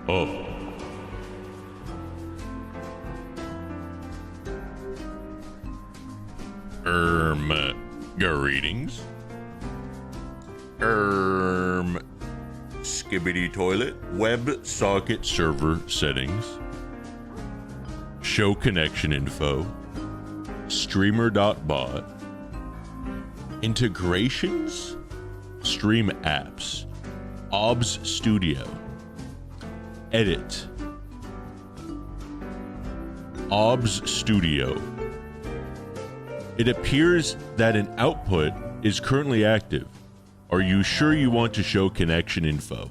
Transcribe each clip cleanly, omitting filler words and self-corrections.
Oh. Greetings. Skibbity toilet. Web socket server settings. Show connection info. Streamer.bot. Integrations. Stream apps. OBS Studio. Edit. OBS Studio. It appears that an output is currently active. Are you sure you want to show connection info?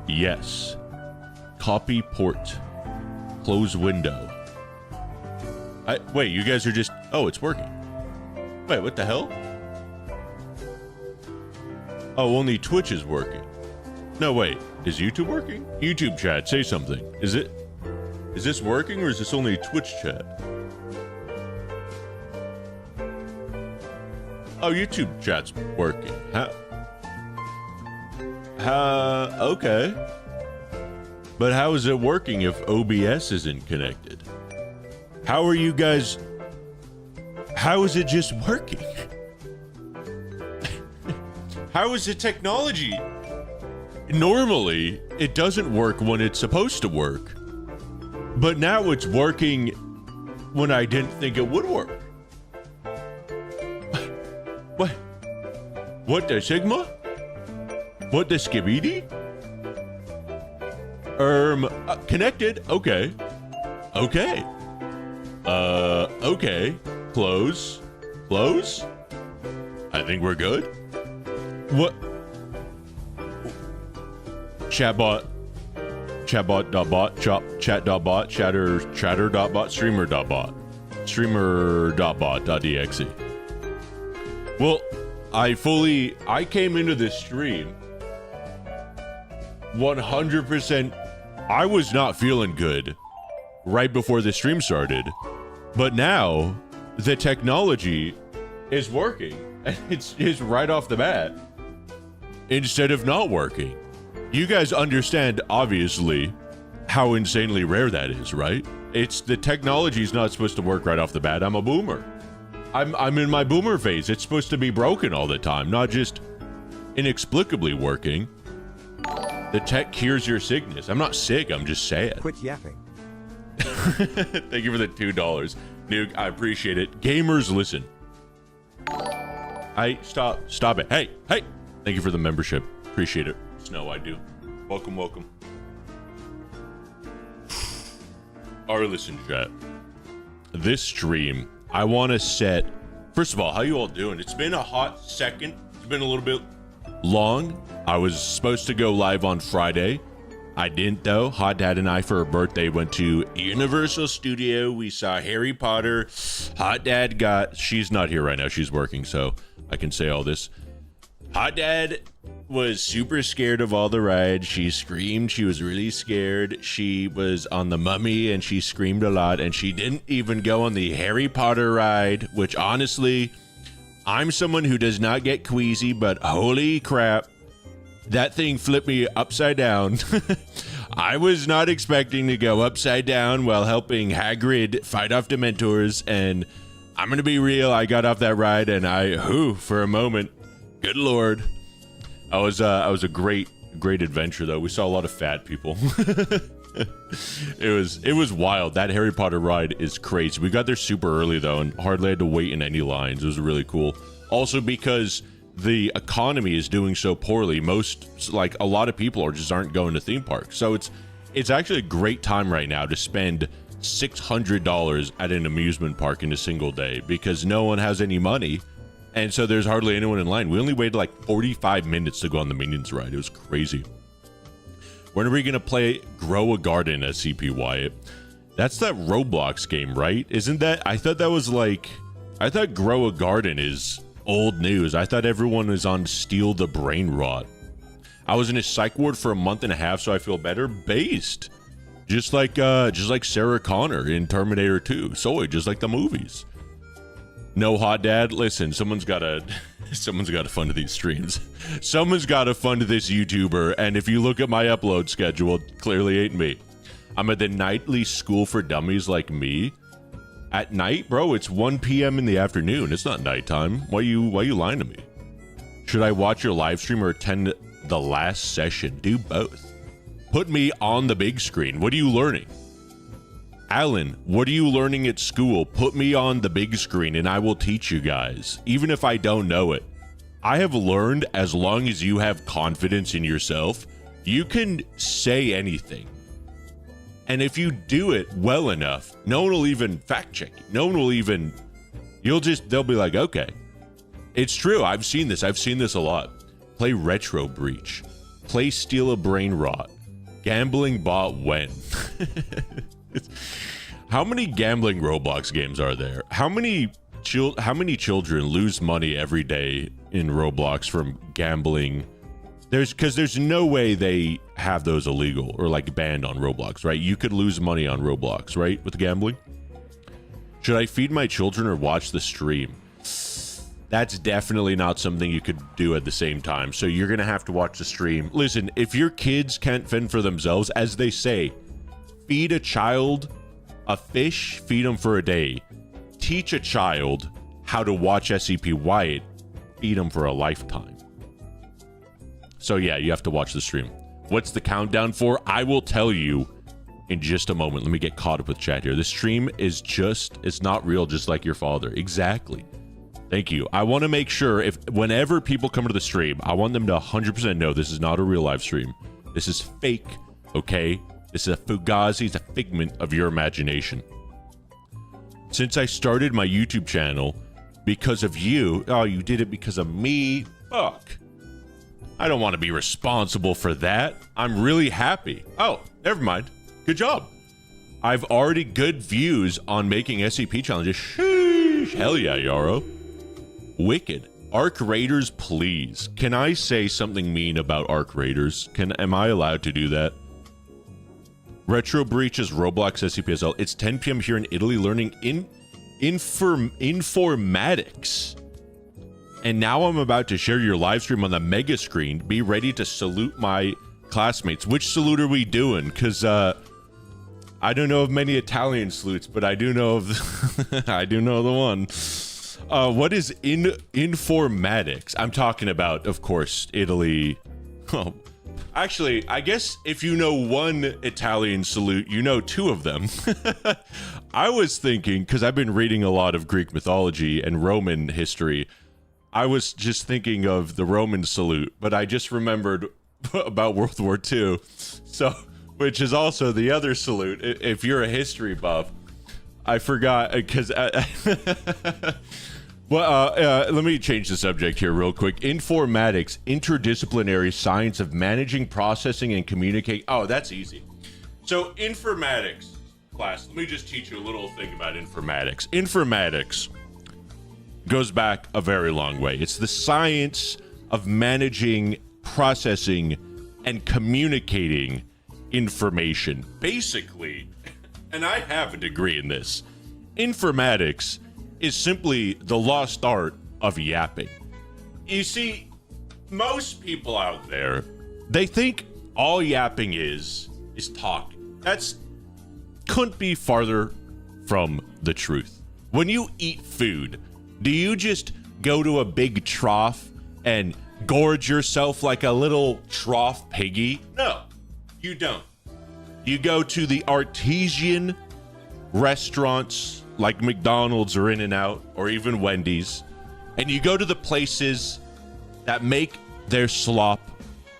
Yes. Copy port. Close window. Wait, you guys are just... Oh, it's working. Wait, what the hell? Oh, only Twitch is working. No, wait. Is YouTube working? YouTube chat, say something. Is this working or is this only Twitch chat? Oh, YouTube chat's working. Okay. But how is it working if OBS isn't connected? How are you guys... How is it just working? How is the technology? Normally, it doesn't work when it's supposed to work. But now it's working when I didn't think it would work. What? What the Sigma? What the Skibidi? Connected. Okay. Okay. Okay. Close. Close? I think we're good. What? Chatbot. Chatbot.bot. Chat.bot. Chatter.bot. Streamer.bot. Streamer.bot.exe. Well, I came into this stream 100%. I was not feeling good right before the stream started, but now the technology is working and it's right off the bat instead of not working. You guys understand, obviously, how insanely rare that is, right? It's the technology's not supposed to work right off the bat. I'm a boomer. I'm in my boomer phase. It's supposed to be broken all the time, not just inexplicably working. The tech cures your sickness. I'm not sick, I'm just sad. Quit yapping. Thank you for the $2. Nuke, I appreciate it. Gamers, listen. Stop it. Hey. Thank you for the membership. Appreciate it. Snow, I do. Welcome. Alright, listen, chat. This stream, I want to set... First of all, how you all doing? It's been a hot second. It's been a little bit long. I was supposed to go live on Friday. I didn't, though. Hot Dad and I, for her birthday, went to Universal Studio. We saw Harry Potter. Hot Dad got... She's not here right now. She's working, so I can say all this. Hot Dad was super scared of all the rides. She screamed. She was really scared. She was on the Mummy, and she screamed a lot, and she didn't even go on the Harry Potter ride, which, honestly, I'm someone who does not get queasy, but holy crap, that thing flipped me upside down. I was not expecting to go upside down while helping Hagrid fight off Dementors, and I'm gonna be real, I got off that ride, and for a moment, good lord. It was a great adventure, though. We saw a lot of fat people. It was wild. That Harry Potter ride is crazy. We got there super early, though, and hardly had to wait in any lines. It was really cool. Also, because the economy is doing so poorly, a lot of people aren't going to theme parks. So it's actually a great time right now to spend $600 at an amusement park in a single day, because no one has any money. And so there's hardly anyone in line. We only waited like 45 minutes to go on the Minions ride. It was crazy. When are we going to play Grow a Garden at CP Wyatt? That's that Roblox game, right? Isn't that? I thought Grow a Garden is old news. I thought everyone was on Steal the Brain Rot. I was in a psych ward for a month and a half, so I feel better. Based. Just like Sarah Connor in Terminator 2. Soy, just like the movies. No hot dad. Listen, someone's got to fund these streams. Someone's got to fund this YouTuber. And if you look at my upload schedule, it clearly ain't me. I'm at the nightly school for dummies like me. At night, bro, it's 1 p.m. in the afternoon. It's not nighttime. Why you lying to me? Should I watch your live stream or attend the last session? Do both. Put me on the big screen. What are you learning? Alan, what are you learning at school? Put me on the big screen and I will teach you guys, even if I don't know it. I have learned as long as you have confidence in yourself, you can say anything. And if you do it well enough, no one will even fact check you. No one will even, they'll be like, okay. It's true. I've seen this a lot. Play Retro Breach. Play Steal a Brain Rot. Gambling Bot when. How many gambling Roblox games are there? How many children lose money every day in Roblox from gambling? There's no way they have those illegal or like banned on Roblox, right? You could lose money on Roblox, right? With gambling. Should I feed my children or watch the stream? That's definitely not something you could do at the same time. So you're going to have to watch the stream. Listen, if your kids can't fend for themselves, as they say, feed a child a fish, feed them for a day. Teach a child how to watch SCP-Wyatt, feed them for a lifetime. So yeah, you have to watch the stream. What's the countdown for? I will tell you in just a moment. Let me get caught up with chat here. This stream is it's not real, just like your father. Exactly. Thank you. I want to make sure whenever people come to the stream, I want them to 100% know this is not a real live stream. This is fake, okay? This is a fugazi, it's a figment of your imagination. Since I started my YouTube channel because of you, you did it because of me, fuck. I don't want to be responsible for that. I'm really happy. Oh, never mind. Good job. I've already good views on making SCP challenges. Sheesh. Hell yeah, Yarrow. Wicked. Arc Raiders, please. Can I say something mean about Arc Raiders? Am I allowed to do that? Retro Breach is Roblox SCPSL. It's 10 p.m. here in Italy, learning informatics. And now I'm about to share your live stream on the mega screen. Be ready to salute my classmates. Which salute are we doing? Because I don't know of many Italian salutes, but I do know of I do know the one. What is informatics? I'm talking about, of course, Italy. Oh, actually, I guess if you know one Italian salute, you know two of them. I was thinking, because I've been reading a lot of Greek mythology and Roman history, I was just thinking of the Roman salute, but I just remembered about World War II, so which is also the other salute. If you're a history buff, I forgot because. Well, let me change the subject here real quick. Informatics, interdisciplinary science of managing, processing, and communicating. Oh, that's easy. So informatics class, let me just teach you a little thing about informatics. Informatics goes back a very long way. It's the science of managing, processing, and communicating information. Basically, and I have a degree in this, informatics is simply the lost art of yapping. You see, most people out there, they think all yapping is talking. Couldn't be farther from the truth. When you eat food, do you just go to a big trough and gorge yourself like a little trough piggy? No, you don't. You go to the artesian restaurants like McDonald's or In-N-Out or even Wendy's, and you go to the places that make their slop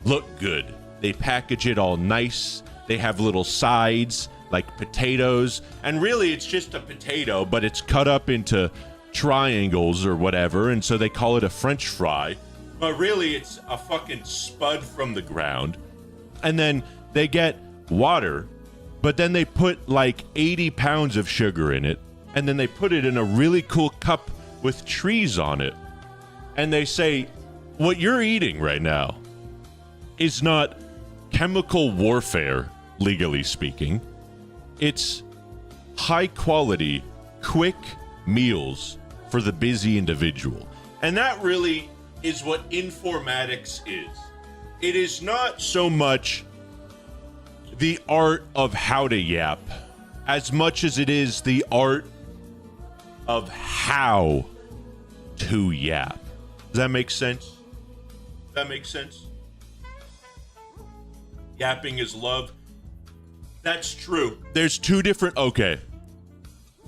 look good. They package it all nice. They have little sides like potatoes, and really it's just a potato, but it's cut up into triangles or whatever, and so they call it a French fry, but really it's a fucking spud from the ground. And then they get water, but then they put like 80 pounds of sugar in it, and then they put it in a really cool cup with trees on it. And they say, what you're eating right now is not chemical warfare, legally speaking. It's high quality, quick meals for the busy individual. And that really is what informatics is. It is not so much the art of how to yap as much as it is the art of how to yap. Does that make sense? Does that make sense? Yapping is love. That's true. There's two different... Okay.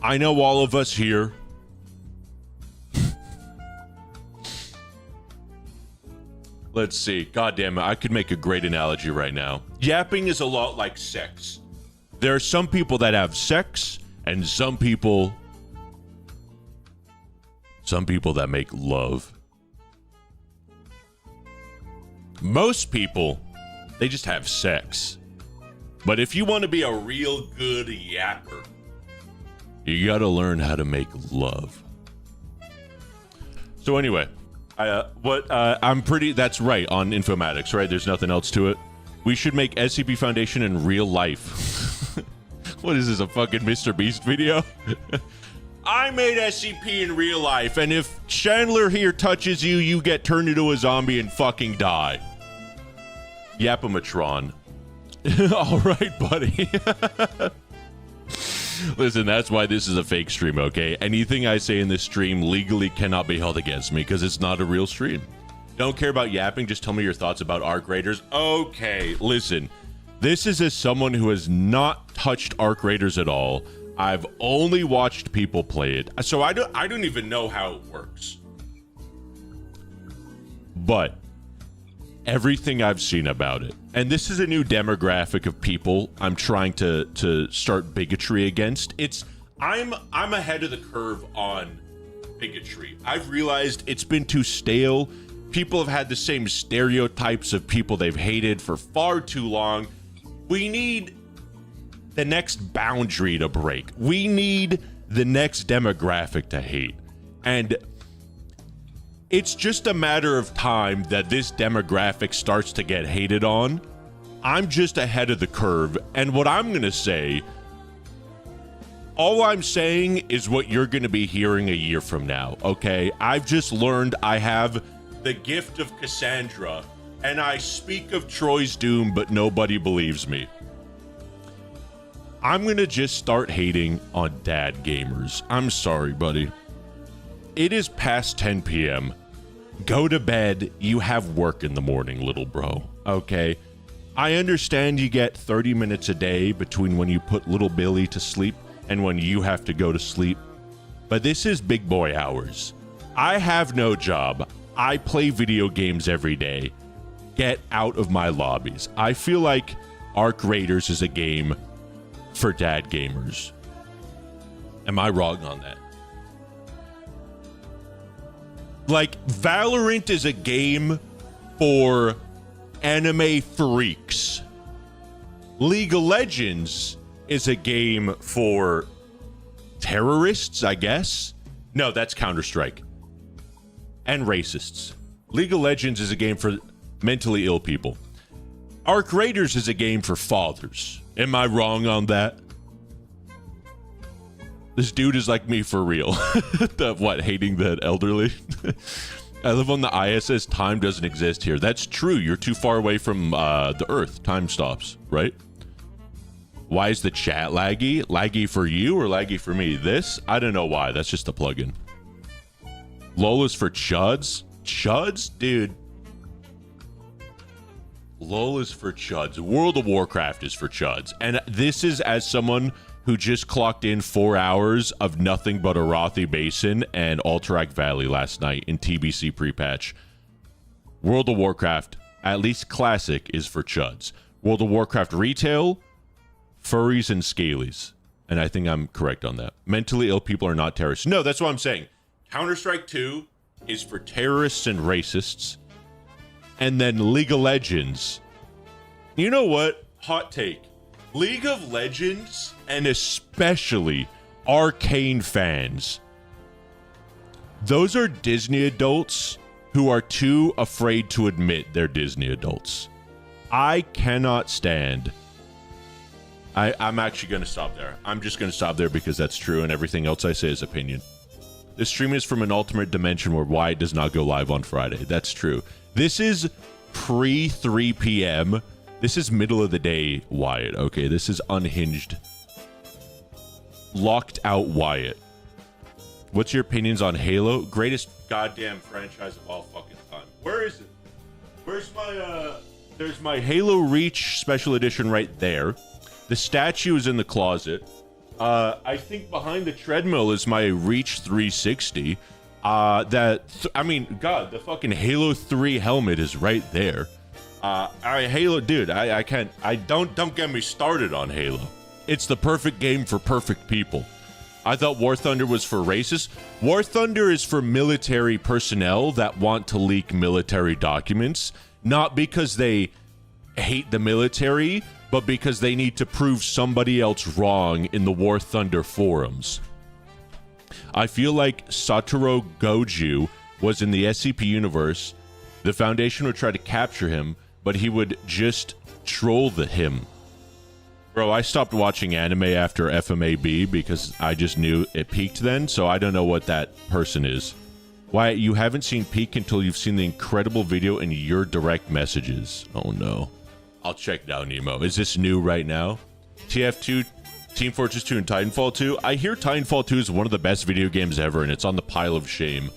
I know all of us here. Let's see. God damn it. I could make a great analogy right now. Yapping is a lot like sex. There are some people that have sex and some people that make love. Most people, they just have sex. But if you want to be a real good yapper, you got to learn how to make love. So anyway, that's right on informatics, right? There's nothing else to it. We should make SCP Foundation in real life. What is this, a fucking Mr. Beast video? I made SCP in real life, and if Chandler here touches you, you get turned into a zombie and fucking die. Yapamatron. All right, buddy. Listen, that's why this is a fake stream, okay? Anything I say in this stream legally cannot be held against me because it's not a real stream. Don't care about yapping, just tell me your thoughts about Arc Raiders. Okay, listen. This is as someone who has not touched Arc Raiders at all. I've only watched people play it, so I don't even know how it works. But everything I've seen about it, and this is a new demographic of people I'm trying to start bigotry against. I'm ahead of the curve on bigotry. I've realized it's been too stale. People have had the same stereotypes of people they've hated for far too long. We need the next boundary to break. We need the next demographic to hate. And it's just a matter of time that this demographic starts to get hated on. I'm just ahead of the curve. And what I'm going to say, all I'm saying is what you're going to be hearing a year from now, okay? I've just learned I have the gift of Cassandra, and I speak of Troy's doom, but nobody believes me. I'm gonna just start hating on dad gamers. I'm sorry, buddy. It is past 10 p.m. Go to bed. You have work in the morning, little bro. Okay? I understand you get 30 minutes a day between when you put little Billy to sleep and when you have to go to sleep. But this is big boy hours. I have no job. I play video games every day. Get out of my lobbies. I feel like Arc Raiders is a game for dad gamers. Am I wrong on that? Like, Valorant is a game for anime freaks. League of Legends is a game for terrorists, I guess. No, that's Counter-Strike. And racists. League of Legends is a game for mentally ill people. Arc Raiders is a game for fathers. Am I wrong on that? This dude is like me for real. Hating the elderly? I live on the ISS. Time doesn't exist here. That's true. You're too far away from the Earth. Time stops, right? Why is the chat laggy? Laggy for you or laggy for me? This? I don't know why. That's just a plugin. LOL is for chuds? Chuds? Dude. LOL is for chuds. World of Warcraft is for chuds. And this is as someone who just clocked in 4 hours of nothing but Arathi Basin and Alterac Valley last night in TBC pre-patch. World of Warcraft, at least Classic, is for chuds. World of Warcraft Retail, furries and scalies. And I think I'm correct on that. Mentally ill people are not terrorists. No, that's what I'm saying. Counter-Strike 2 is for terrorists and racists. And then League of Legends. You know what? Hot take. League of Legends, and especially Arcane fans, those are Disney adults who are too afraid to admit they're Disney adults. I cannot stand. I'm actually going to stop there. I'm just going to stop there because that's true, and everything else I say is opinion. This stream is from an alternate dimension where Wyatt does not go live on Friday. That's true. This is pre 3 p.m. This is middle of the day Wyatt. Okay, this is unhinged. Locked out Wyatt. What's your opinions on Halo? Greatest goddamn franchise of all fucking time. Where is it? Where's my, there's my Halo Reach special edition right there. The statue is in the closet. I think behind the treadmill is my Reach 360. I mean, God, the fucking Halo 3 helmet is right there. Halo, dude, I can't, don't get me started on Halo. It's the perfect game for perfect people. I thought War Thunder was for racists. War Thunder is for military personnel that want to leak military documents, not because they hate the military, but because they need to prove somebody else wrong in the War Thunder forums. I feel like Satoru Goju was in the SCP universe. The Foundation would try to capture him, but he would just troll him. Bro, I stopped watching anime after FMAB because I just knew it peaked then, so I don't know what that person is. Wyatt, you haven't seen Peak until you've seen the incredible video in your direct messages. Oh no. I'll check now, Nemo. Is this new right now? TF2, Team Fortress 2, and Titanfall 2? I hear Titanfall 2 is one of the best video games ever, and it's on the pile of shame.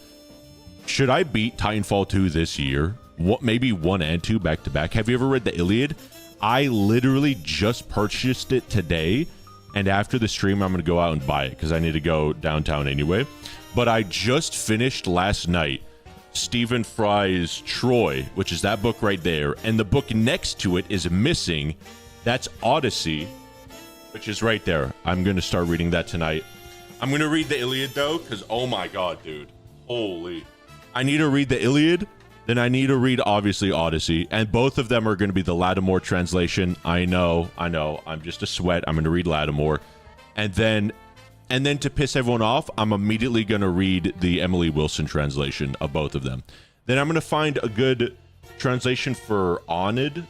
Should I beat Titanfall 2 this year? What, maybe 1 and 2 back to back? Have you ever read the Iliad? I literally just purchased it today, and after the stream, I'm going to go out and buy it because I need to go downtown anyway. But I just finished last night Stephen Fry's Troy, which is that book right there, and the book next to it is missing. That's Odyssey, which is right there. I'm going to start reading that tonight. I'm going to read the Iliad, though, because, oh my god, dude. Holy. I need to read the Iliad. Then I need to read, obviously, Odyssey. And both of them are going to be the Lattimore translation. I know. I'm just a sweat. I'm going to read Lattimore. And then to piss everyone off, I'm immediately going to read the Emily Wilson translation of both of them. Then I'm going to find a good translation for Onid,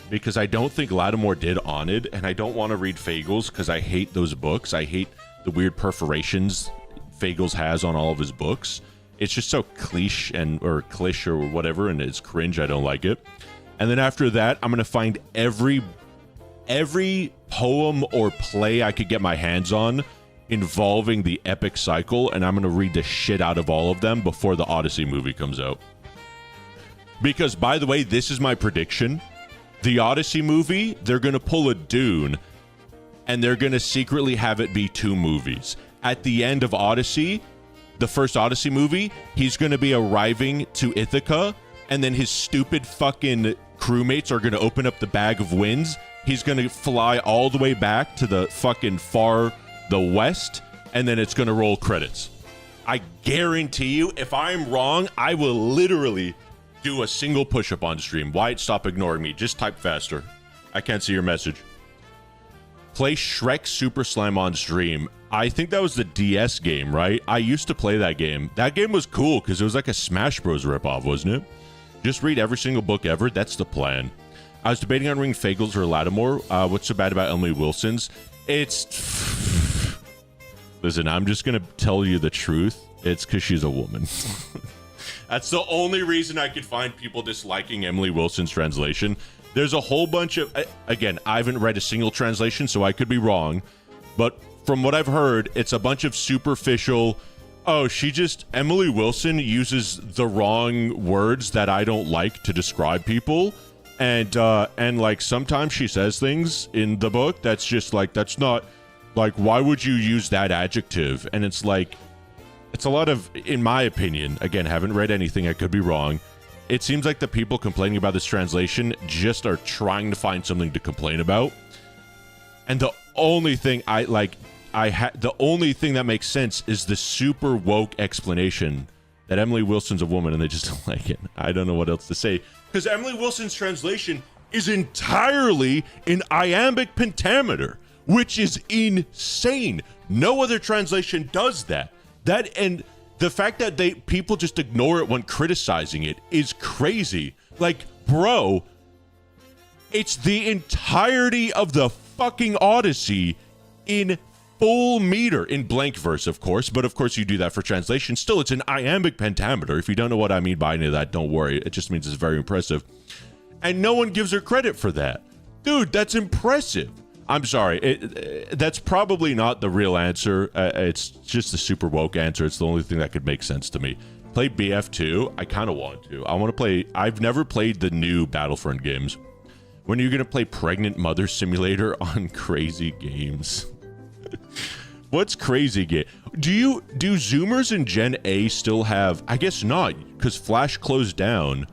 because I don't think Lattimore did Onid. And I don't want to read Fables because I hate those books. I hate the weird perforations Fagles has on all of his books. It's just so cliché or cliché or whatever, and it's cringe. I don't like it. And then after that, I'm gonna find every poem or play I could get my hands on involving the epic cycle, and I'm gonna read the shit out of all of them before the Odyssey movie comes out. Because, by the way, this is my prediction. The Odyssey movie, they're gonna pull a Dune, and they're gonna secretly have it be 2 movies. At the end of Odyssey, the first Odyssey movie, he's going to be arriving to Ithaca, and then his stupid fucking crewmates are going to open up the bag of winds. He's going to fly all the way back to the fucking the west, and then it's going to roll credits. I guarantee you, if I'm wrong, I will literally do a single push-up on stream. Wyatt, stop ignoring me. Just type faster. I can't see your message. Play Shrek Super Slam on stream. I think that was the DS game, right? I used to play that game. That game was cool because it was like a Smash Bros. Ripoff, wasn't it? Just read every single book ever. That's the plan. I was debating on reading Fagles or Lattimore. What's so bad about Emily Wilson's? It's... Listen, I'm just going to tell you the truth. It's because she's a woman. That's the only reason I could find people disliking Emily Wilson's translation. There's a whole bunch of... Again, I haven't read a single translation, so I could be wrong. But from what I've heard, it's a bunch of superficial... Oh, Emily Wilson uses the wrong words that I don't like to describe people. And like, sometimes she says things in the book that's just like, that's not... Like, why would you use that adjective? And it's like... It's a lot of... In my opinion, again, haven't read anything, I could be wrong... It seems like the people complaining about this translation just are trying to find something to complain about. And the only thing the only thing that makes sense is the super woke explanation that Emily Wilson's a woman and they just don't like it. I don't know what else to say. Because Emily Wilson's translation is entirely in iambic pentameter, which is insane. No other translation does that. And the fact that people just ignore it when criticizing it is crazy. Like, bro, it's the entirety of the fucking Odyssey in full meter in blank verse, of course, but of course you do that for translation. Still, it's an iambic pentameter. If you don't know what I mean by any of that, don't worry. It just means it's very impressive. And no one gives her credit for that. Dude, that's impressive. I'm sorry. That's probably not the real answer. It's just the super woke answer. It's the only thing that could make sense to me. Play BF2? I kind of want to. I want to play... I've never played the new Battlefront games. When are you going to play Pregnant Mother Simulator on Crazy Games? What's Crazy Game? Do Zoomers in Gen A still have... I guess not, because Flash closed down.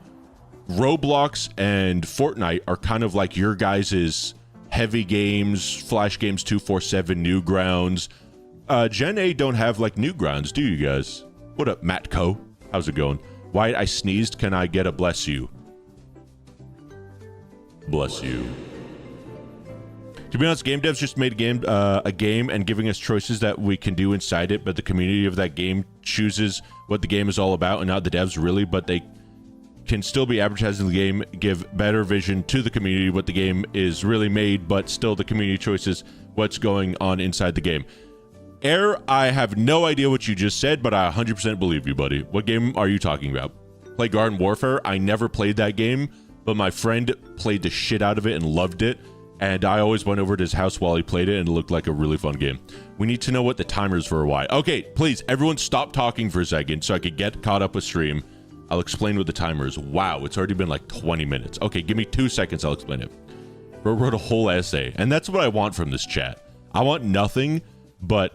Roblox and Fortnite are kind of like your guys' heavy games, Flash games 247, Newgrounds. Gen A don't have like Newgrounds, do you guys? What up, Matt Co? How's it going? Wyatt, I sneezed. Can I get a bless you? Bless you. To be honest, game devs just made a game and giving us choices that we can do inside it, but the community of that game chooses what the game is all about, and not the devs really, but they can still be advertising the game, give better vision to the community what the game is really made, but still the community choices what's going on inside the game. Air, I have no idea what you just said, but I 100% believe you, buddy. What game are you talking about? Play Garden Warfare? I never played that game, but my friend played the shit out of it and loved it, and I always went over to his house while he played it, and it looked like a really fun game. We need to know what the timers for why. Okay, please, everyone stop talking for a second so I could get caught up with stream. I'll explain what the timer is. Wow, it's already been like 20 minutes. Okay, give me 2 seconds, I'll explain it. Bro wrote a whole essay, and that's what I want from this chat. I want nothing but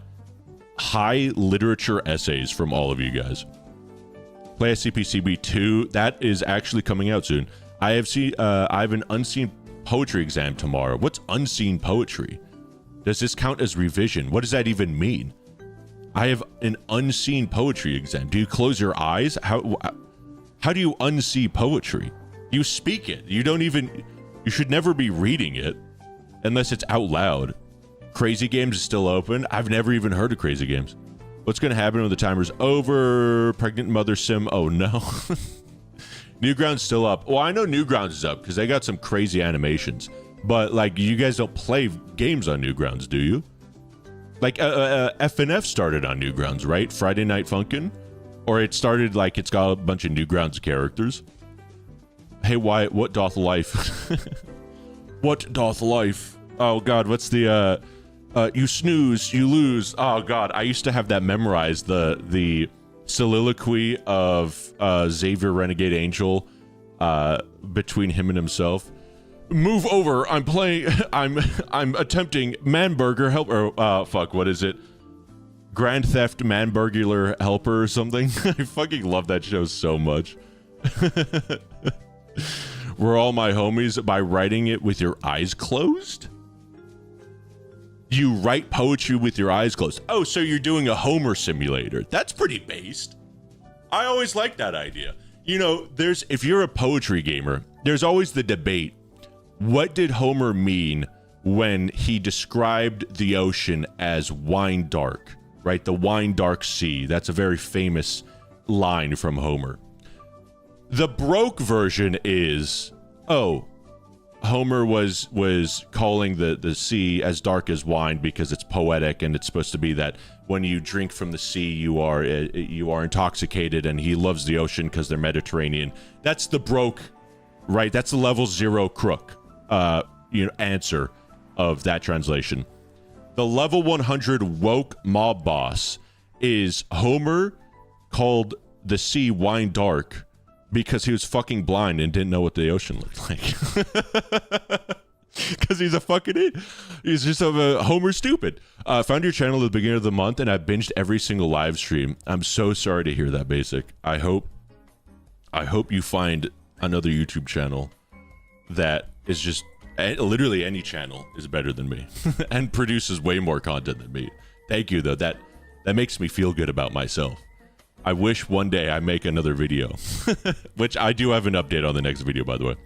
high literature essays from all of you guys. Play SCP-CB2, that is actually coming out soon. I have an unseen poetry exam tomorrow. What's unseen poetry? Does this count as revision? What does that even mean? I have an unseen poetry exam. Do you close your eyes? How do you unsee poetry? You speak it. You should never be reading it unless it's out loud. Crazy Games is still open. I've never even heard of Crazy Games. What's going to happen when the timer's over? Pregnant Mother Sim. Oh no. Newgrounds still up. Well, I know Newgrounds is up because they got some crazy animations. But like, you guys don't play games on Newgrounds, do you? Like FNF started on Newgrounds, right? Friday Night Funkin'? Or it started like it's got a bunch of Newgrounds characters. Hey Wyatt, what doth life? What doth life? Oh god, what's the you snooze, you lose. Oh god, I used to have that memorized, the soliloquy of Xavier Renegade Angel between him and himself. Move over, I'm playing I'm attempting Manburger helper. Fuck, what is it? Grand Theft Manburgular Helper or something. I fucking love that show so much. We're all my homies by writing it with your eyes closed? You write poetry with your eyes closed. Oh, so you're doing a Homer simulator. That's pretty based. I always like that idea. You know, if you're a poetry gamer, there's always the debate. What did Homer mean when he described the ocean as wine dark? Right, the wine dark sea. That's a very famous line from Homer. The broke version is, oh, Homer was calling the sea as dark as wine because it's poetic, and it's supposed to be that when you drink from the sea, you are intoxicated, and he loves the ocean because they're Mediterranean. That's the broke, right? That's the level 0 crook, answer of that translation. The level 100 woke mob boss is Homer called the sea wine dark because he was fucking blind and didn't know what the ocean looked like. Because he's a fucking idiot. He's just a Homer stupid. Found your channel at the beginning of the month and I binged every single live stream. I'm so sorry to hear that, Basic. I hope you find another YouTube channel that is just literally any channel is better than me and produces way more content than me. Thank you though. That makes me feel good about myself. I wish one day I make another video, which I do have an update on the next video, by the way.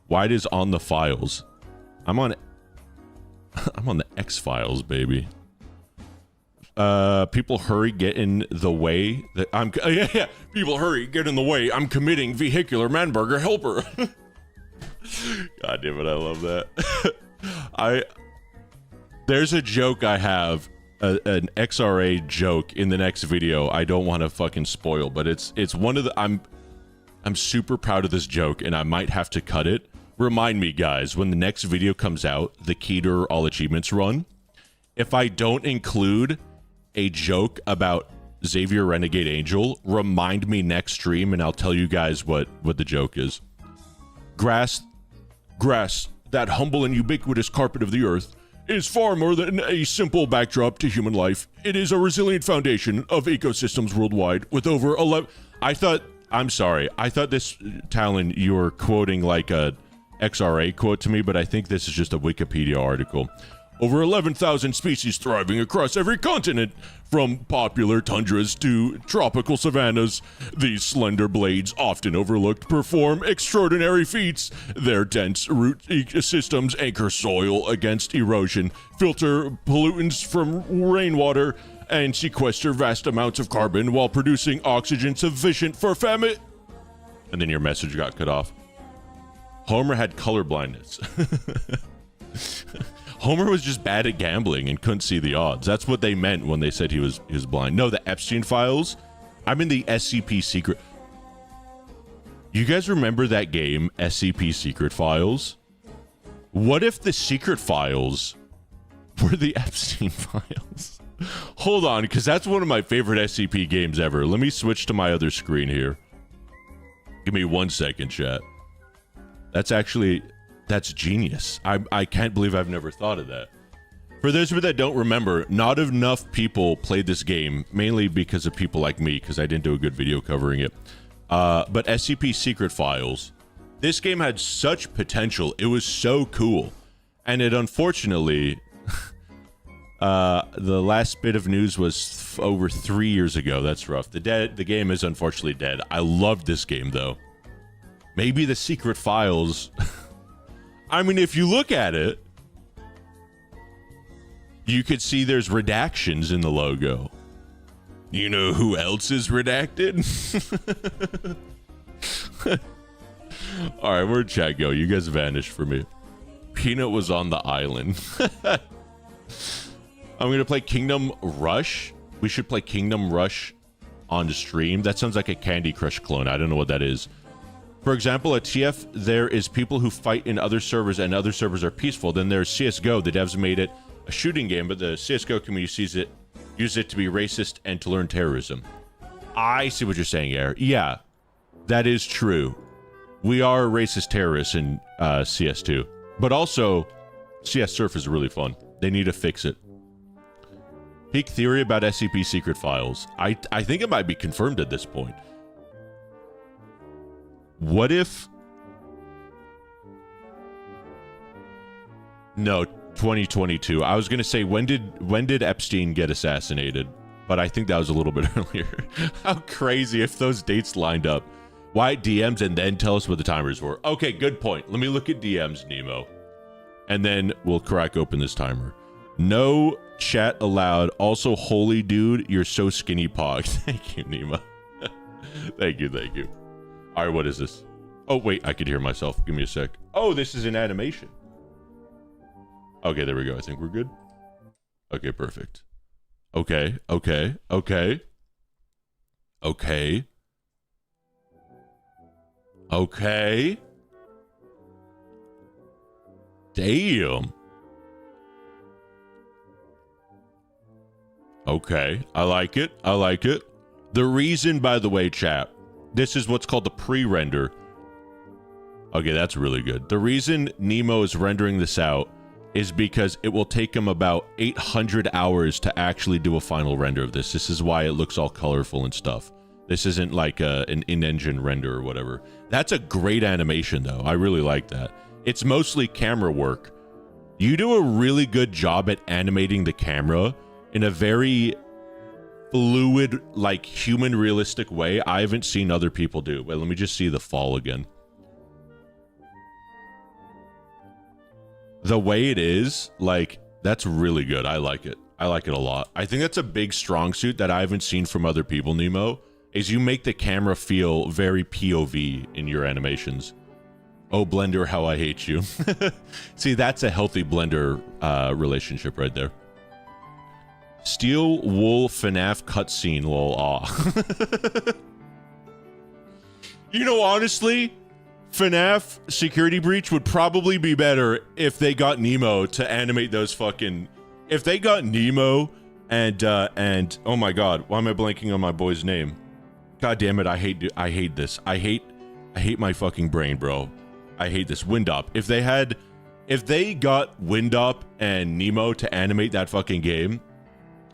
White is on the files. I'm on the X-Files, baby. People hurry, get in the way. People hurry, get in the way. I'm committing vehicular Manburger helper. God damn it, I love that. There's a joke I have an XRA joke in the next video. I don't want to fucking spoil, but it's one of the I'm super proud of this joke, and I might have to cut it. Remind me, guys, when the next video comes out, the Keter All Achievements run, if I don't include a joke about Xavier Renegade Angel, remind me next stream, and I'll tell you guys what the joke is. Grass, that humble and ubiquitous carpet of the earth, is far more than a simple backdrop to human life. It is a resilient foundation of ecosystems worldwide with over 11... I'm sorry. I thought this, Talon, you were quoting like a XRA quote to me, but I think this is just a Wikipedia article. Over 11,000 species thriving across every continent, from popular tundras to tropical savannas. These slender blades, often overlooked, perform extraordinary feats. Their dense root systems anchor soil against erosion, filter pollutants from rainwater, and sequester vast amounts of carbon while producing oxygen sufficient for famine. And then your message got cut off. Homer had color blindness. Homer was just bad at gambling and couldn't see the odds. That's what they meant when they said he was blind. No, the Epstein files. I'm in the SCP secret. You guys remember that game, SCP Secret Files? What if the secret files were the Epstein files? Hold on, because that's one of my favorite SCP games ever. Let me switch to my other screen here. Give me 1 second, chat. That's genius. I can't believe I've never thought of that. For those of you that don't remember, not enough people played this game, mainly because of people like me, because I didn't do a good video covering it. But SCP Secret Files, this game had such potential. It was so cool. And it unfortunately, the last bit of news was over 3 years ago. That's rough. The game is unfortunately dead. I loved this game, though. Maybe the Secret Files... I mean, if you look at it, you could see there's redactions in the logo. You know who else is redacted? All right, where'd chat go? You guys vanished for me. Peanut was on the island. I'm going to play Kingdom Rush. We should play Kingdom Rush on the stream. That sounds like a Candy Crush clone. I don't know what that is. For example, at TF, there is people who fight in other servers, and other servers are peaceful. Then there's CSGO. The devs made it a shooting game, but the CSGO community use it to be racist and to learn terrorism. I see what you're saying, Air. Yeah, that is true. We are racist terrorists in CS2. But also, CS Surf is really fun. They need to fix it. Peak theory about SCP Secret Files. I think it might be confirmed at this point. What if... No, 2022. I was going to say, when did Epstein get assassinated? But I think that was a little bit earlier. How crazy if those dates lined up. Why DMs and then tell us what the timers were. Okay, good point. Let me look at DMs, Nemo. And then we'll crack open this timer. No chat allowed. Also, holy dude, you're so skinny pog. Thank you, Nemo. Thank you. All right, what is this? Oh, wait, I could hear myself. Give me a sec. Oh, this is an animation. Okay, there we go. I think we're good. Okay, perfect. Okay. Damn. Okay, I like it. The reason, by the way, chat, this is what's called the pre-render. Okay, that's really good. The reason Nemo is rendering this out is because it will take him about 800 hours to actually do a final render of this. This is why it looks all colorful and stuff. This isn't like an in-engine render or whatever. That's a great animation, though. I really like that. It's mostly camera work. You do a really good job at animating the camera in a very fluid, like human realistic way I haven't seen other people do. Wait, let me just see the fall again. The way it is, like, that's really good. I like it. I like it a lot. I think that's a big strong suit that I haven't seen from other people, Nemo, is you make the camera feel very POV in your animations. Oh, Blender, how I hate you. See, that's a healthy Blender relationship right there. Steel wool FNAF cutscene, lol. Aw. You know, honestly, FNAF Security Breach would probably be better if they got Nemo to animate those fucking... If they got Nemo and oh my god, why am I blanking on my boy's name? God damn it, I hate this. I hate my fucking brain, bro. I hate this. Windop. If they got Windop and Nemo to animate that fucking game,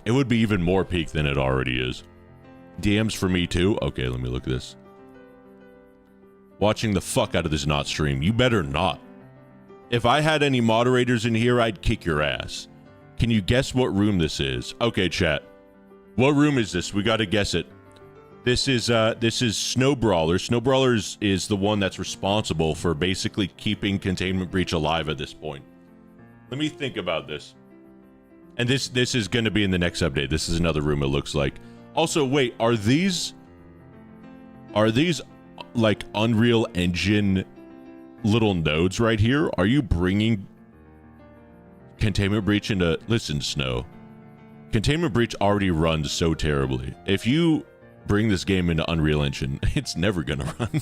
it would be even more peak than it already is. DMs for me too? Okay, let me look at this. Watching the fuck out of this not stream. You better not. If I had any moderators in here, I'd kick your ass. Can you guess what room this is? Okay, chat. What room is this? We gotta guess it. This is Snowbrawler. Snowbrawler is the one that's responsible for basically keeping Containment Breach alive at this point. Let me think about this. And this is going to be in the next update. This is another room, it looks like. Also, wait, are these like Unreal Engine little nodes right here? Are you bringing Containment Breach into... Listen, Snow. Containment Breach already runs so terribly. If you bring this game into Unreal Engine, it's never gonna run.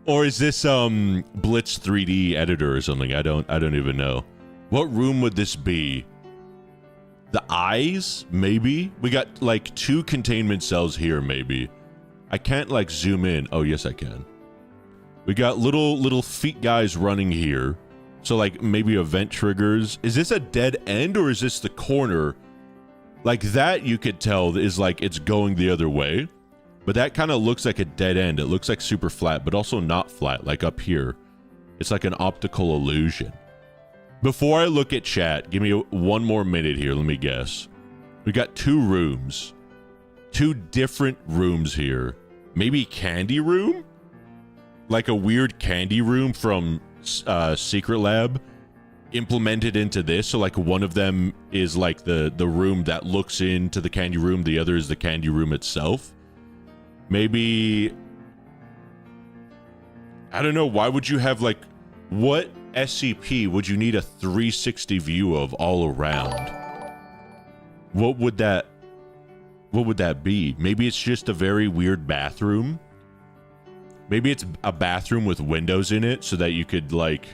Or is this Blitz 3D editor or something? I don't even know. What room would this be? The eyes, maybe? We got like 2 containment cells here, maybe. I can't like zoom in. Oh, yes, I can. We got little feet guys running here. So like maybe event triggers. Is this a dead end or is this the corner? Like that you could tell is like it's going the other way. But that kind of looks like a dead end. It looks like super flat, but also not flat, like up here. It's like an optical illusion. Before I look at chat, give me one more minute here. Let me guess. We got 2 rooms. 2 different rooms here. Maybe candy room? Like a weird candy room from Secret Lab implemented into this. So like one of them is like the room that looks into the candy room. The other is the candy room itself. Maybe... I don't know. Why would you have like... What SCP would you need a 360 view of all around? What would that be? Maybe it's just a very weird bathroom. Maybe it's a bathroom with windows in it so that you could like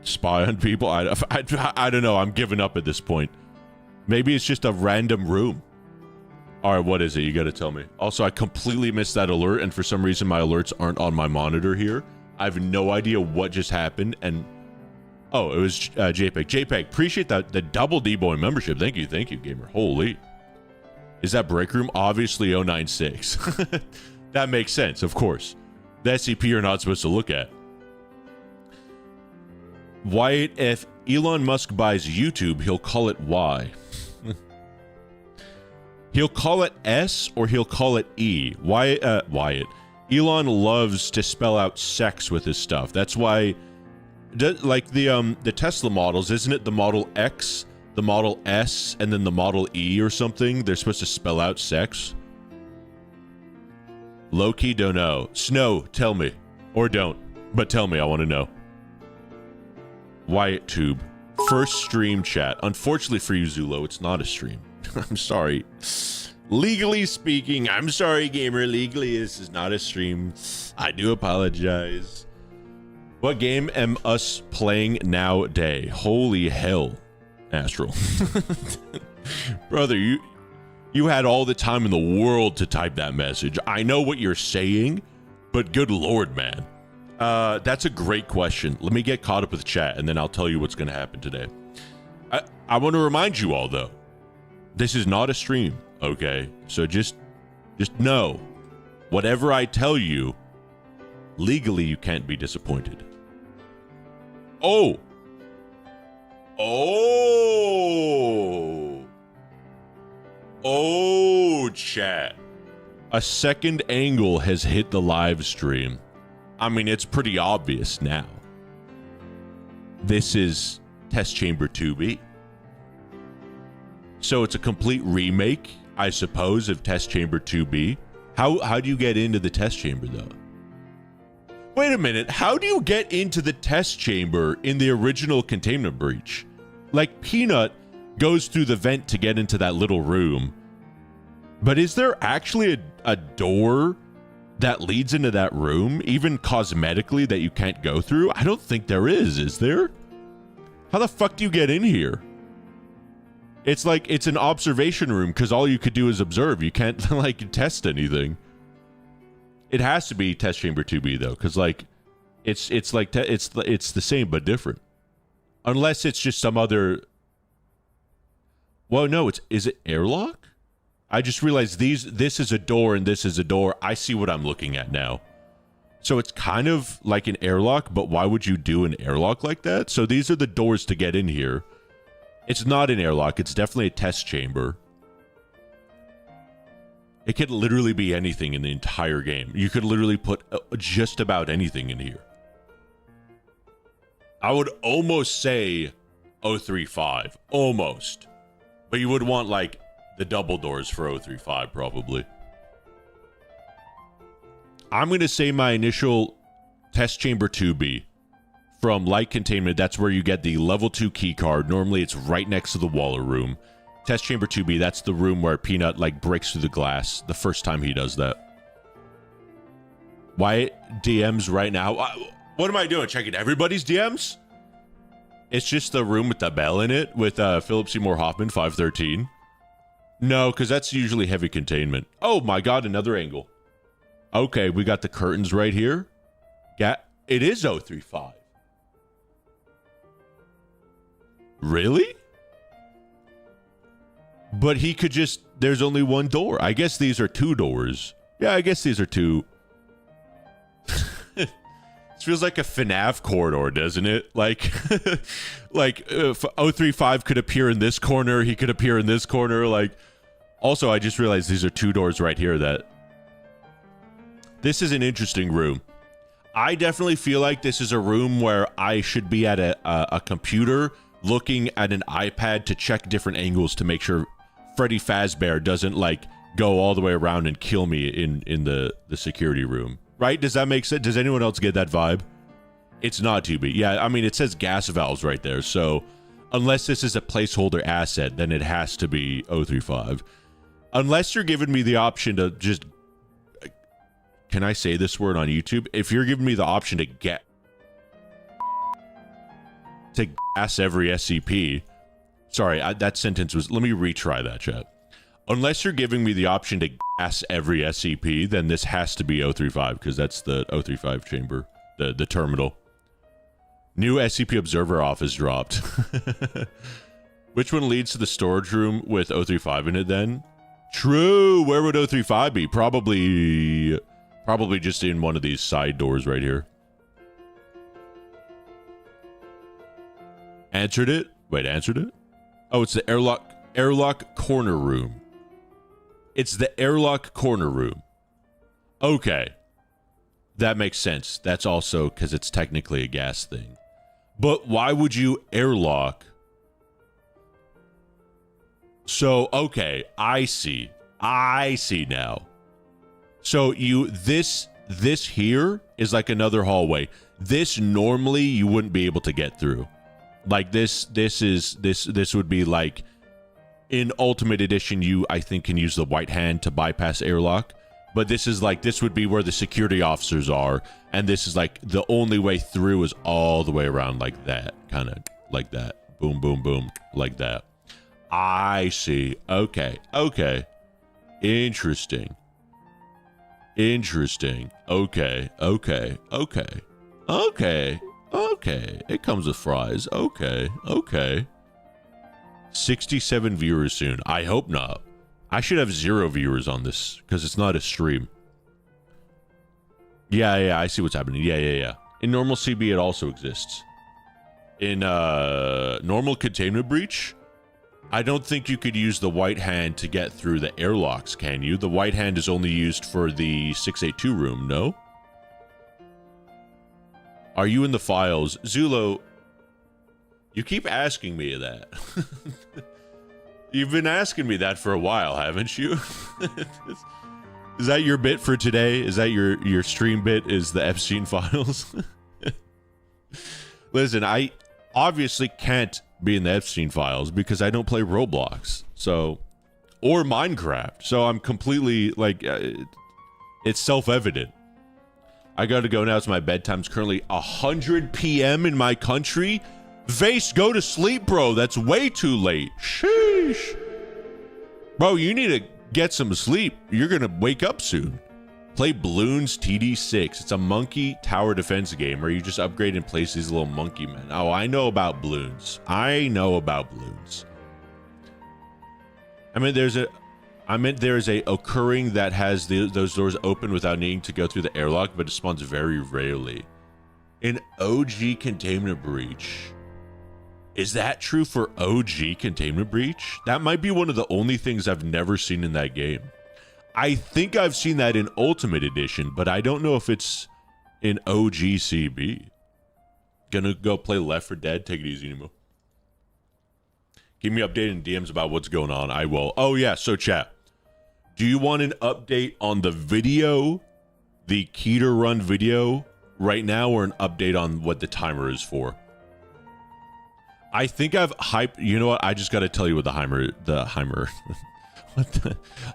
spy on people. I don't know. I'm giving up at this point. Maybe it's just a random room. All right, what is it? You got to tell me. Also, I completely missed that alert, and for some reason my alerts aren't on my monitor here. I have no idea what just happened, and oh, it was JPEG. JPEG, appreciate that, the double D-Boy membership. Thank you, gamer. Holy. Is that break room? Obviously 096. That makes sense, of course. The SCP you're not supposed to look at. Wyatt, if Elon Musk buys YouTube, he'll call it Y. He'll call it S or he'll call it E. Wyatt. Elon loves to spell out sex with his stuff. That's why, like the Tesla models, isn't it the Model X, the Model S, and then the Model E or something? They're supposed to spell out sex. Low-key don't know. Snow, tell me. Or don't. But tell me, I want to know. Wyatt Tube. First stream chat. Unfortunately for you, Zulo, it's not a stream. I'm sorry. Legally speaking, I'm sorry, gamer. Legally, this is not a stream. I do apologize. What game am us playing nowadays? Holy hell, Astral. Brother, you had all the time in the world to type that message. I know what you're saying, but good lord, man. That's a great question. Let me get caught up with chat, and then I'll tell you what's going to happen today. I want to remind you all, though. This is not a stream, okay? So just know, whatever I tell you, legally you can't be disappointed. Oh, chat. A second angle has hit the live stream. I mean, it's pretty obvious now. This is Test Chamber 2B. So it's a complete remake, I suppose, of Test Chamber 2B. How do you get into the test chamber, though? Wait a minute. How do you get into the test chamber in the original Containment Breach? Like, Peanut goes through the vent to get into that little room. But is there actually a door that leads into that room, even cosmetically, that you can't go through? I don't think there is there? How the fuck do you get in here? It's like, it's an observation room because all you could do is observe. You can't, like, test anything. It has to be test chamber 2B, though, because, like, it's the same but different. Unless it's just some other... Well, no, is it airlock? I just realized this is a door and this is a door. I see what I'm looking at now. So it's kind of like an airlock, but why would you do an airlock like that? So these are the doors to get in here. It's not an airlock. It's definitely a test chamber. It could literally be anything in the entire game. You could literally put just about anything in here. I would almost say 035. Almost. But you would want, like, the double doors for 035, probably. I'm going to say my initial test chamber 2B from light containment. That's where you get the level 2 key card. Normally, it's right next to the Waller room. Test chamber 2B, that's the room where Peanut, like, breaks through the glass the first time he does that. Why DMs right now? What am I doing? Checking everybody's DMs? It's just the room with the bell in it with Philip Seymour Hoffman, 513. No, because that's usually heavy containment. Oh my god, another angle. Okay, we got the curtains right here. Yeah, it is 035. Really? But he could just... There's only one door. I guess these are two doors. Yeah, I guess these are two. This feels like a FNAF corridor, doesn't it? Like, like if 035 could appear in this corner, he could appear in this corner. Like, also, I just realized these are two doors right here that... This is an interesting room. I definitely feel like this is a room where I should be at a computer looking at an iPad to check different angles to make sure Freddy Fazbear doesn't, like, go all the way around and kill me in the security room. Right? Does that make sense? Does anyone else get that vibe? It's not 2B. Yeah, I mean, it says gas valves right there. So unless this is a placeholder asset, then it has to be 035. Unless you're giving me the option to just... Can I say this word on YouTube? If you're giving me the option to gas every SCP... Sorry, that sentence was... Let me retry that, chat. Unless you're giving me the option to gas every SCP, then this has to be 035, because that's the 035 chamber, the terminal. New SCP Observer office dropped. Which one leads to the storage room with 035 in it then? True! Where would 035 be? Probably just in one of these side doors right here. Answered it? Wait, answered it? Oh, it's the airlock corner room. It's the airlock corner room. Okay. That makes sense. That's also because it's technically a gas thing. But why would you airlock? So, okay. I see. I see now. So this here is like another hallway. This normally you wouldn't be able to get through. Like this would be like... In Ultimate Edition, you, I think, can use the white hand to bypass airlock. But this is like, this would be where the security officers are. And this is like, the only way through is all the way around like that. Kind of like that. Boom, boom, boom. Like that. I see. Okay. Okay. Interesting. Interesting. Okay. Okay. Okay. Okay. Okay. It comes with fries. Okay. Okay. 67 viewers soon. I hope not. I should have 0 viewers on this because it's not a stream. Yeah, I see what's happening. Yeah. In normal CB, it also exists. In normal Containment Breach, I don't think you could use the white hand to get through the airlocks, can you? The white hand is only used for the 682 room, no? Are you in the files? Zulo... You keep asking me that. You've been asking me that for a while, haven't you? Is that your bit for today? Is that your stream bit? Is the Epstein files? Listen, I obviously can't be in the Epstein files because I don't play Roblox. So, or Minecraft. So I'm completely like, it's self-evident. I gotta go now. It's my bedtime's currently 100 p.m. in my country. Vase, go to sleep, bro. That's way too late. Sheesh. Bro, you need to get some sleep. You're gonna wake up soon. Play Bloons TD6. It's a monkey tower defense game where you just upgrade and place these little monkey men. Oh, I know about Bloons. I know about Bloons. I mean, there's a occurring that has those doors open without needing to go through the airlock, but it spawns very rarely. An OG Containment Breach. Is that true for OG Containment Breach? That might be one of the only things I've never seen in that game. I think I've seen that in Ultimate Edition, but I don't know if it's in OG CB. Gonna go play Left 4 Dead. Take it easy, Nemo. Keep me updated in DMs about what's going on. I will. Oh, yeah. So, chat. Do you want an update on the video, the Keter Run video right now, or an update on what the timer is for? I think I've hyped. You know what? I just got to tell you what the Heimer.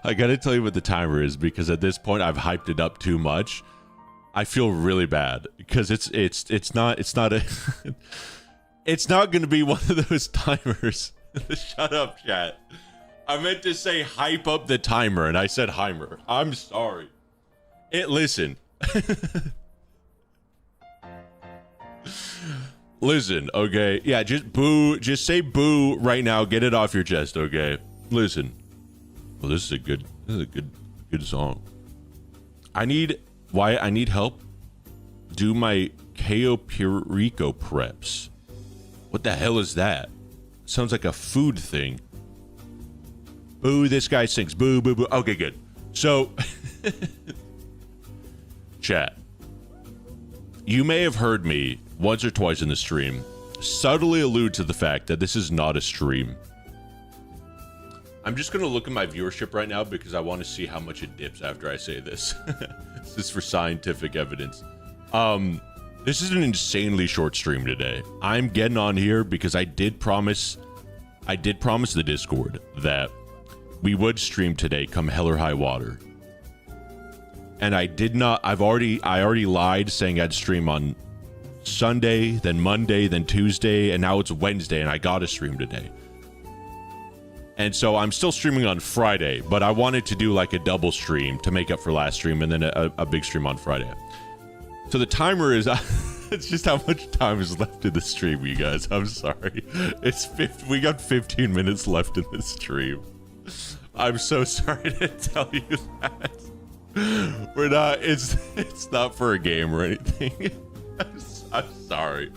I got to tell you what the timer is, because at this point I've hyped it up too much. I feel really bad because it's not a it's not going to be one of those timers. Shut up, chat. I meant to say hype up the timer and I said Heimer. I'm sorry. Listen. Listen, okay? Yeah, just boo. Just say boo right now. Get it off your chest, okay? Listen. Well, this is a good song. I need help. Do my Cayo Perico preps. What the hell is that? Sounds like a food thing. Boo, this guy sings. Boo, boo, boo. Okay, good. So, chat. You may have heard me once or twice in the stream subtly allude to the fact that this is not a stream. I'm just going to look at my viewership right now because I want to see how much it dips after I say this. This is for scientific evidence. This is an insanely short stream today. I'm getting on here because I did promise the Discord that we would stream today come hell or high water. And I did not. I already lied saying I'd stream on Sunday, then Monday, then Tuesday, and now it's Wednesday and I got to stream today. And so I'm still streaming on Friday, but I wanted to do like a double stream to make up for last stream and then a big stream on Friday. So the timer is, it's just how much time is left in the stream, you guys. I'm sorry. We got 15 minutes left in the stream. I'm so sorry to tell you that. We're not, it's not for a game or anything. I'm sorry.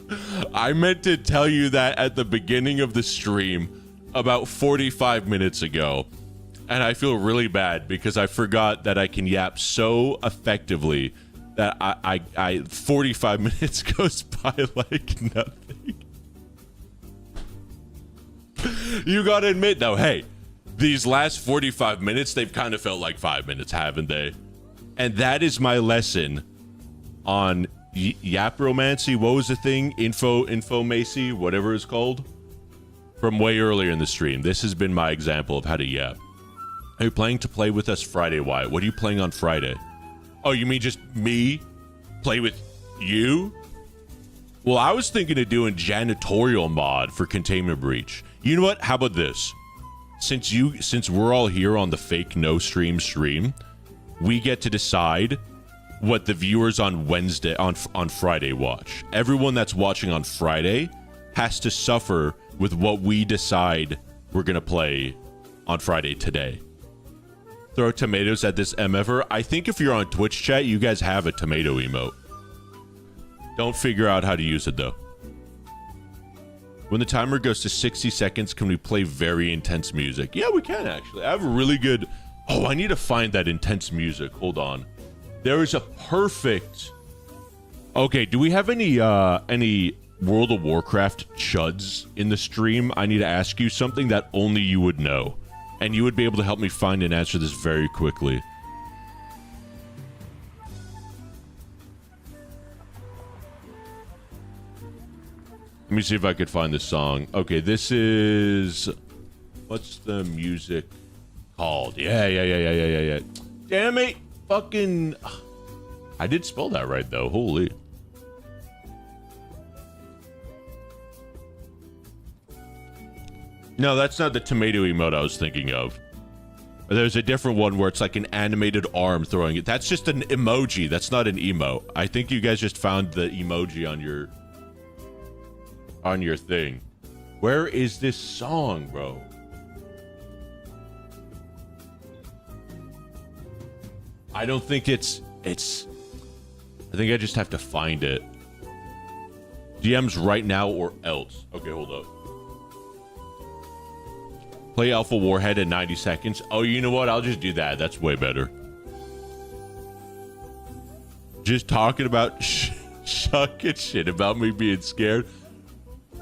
I meant to tell you that at the beginning of the stream about 45 minutes ago, and I feel really bad because I forgot that I can yap so effectively that I 45 minutes goes by like nothing. You gotta admit though, hey, these last 45 minutes, they've kind of felt like 5 minutes, haven't they? And that is my lesson on Yapromancy. What was the thing? Infomacy, whatever it's called. From way earlier in the stream. This has been my example of how to yap. Are you planning to play with us Friday, Wyatt? What are you playing on Friday? Oh, you mean just me? Play with you? Well, I was thinking of doing janitorial mod for Containment Breach. You know what? How about this? Since we're all here on the fake no stream, we get to decide what the viewers on Wednesday, on Friday watch. Everyone that's watching on Friday has to suffer with what we decide we're gonna play on Friday today. Throw tomatoes at this MFer. I think if you're on Twitch chat, you guys have a tomato emote. Don't figure out how to use it though. When the timer goes to 60 seconds, can we play very intense music? Yeah, we can actually. I have a really good... Oh, I need to find that intense music. Hold on. There is a perfect... Okay, do we have any World of Warcraft chuds in the stream? I need to ask you something that only you would know. And you would be able to help me find and answer this very quickly. Let me see if I could find this song. Okay, this is... What's the music called? Yeah. Damn it! Fucking... I did spell that right, though. Holy. No, that's not the tomato emote I was thinking of. There's a different one where it's like an animated arm throwing it. That's just an emoji. That's not an emote. I think you guys just found the emoji on your thing. Where is this song, bro? I don't think it's I think I just have to find it. DMs right now or else. Okay, hold up. Play Alpha Warhead in 90 seconds. Oh, you know what? I'll just do that. That's way better. Just talking about shucking shit about me being scared.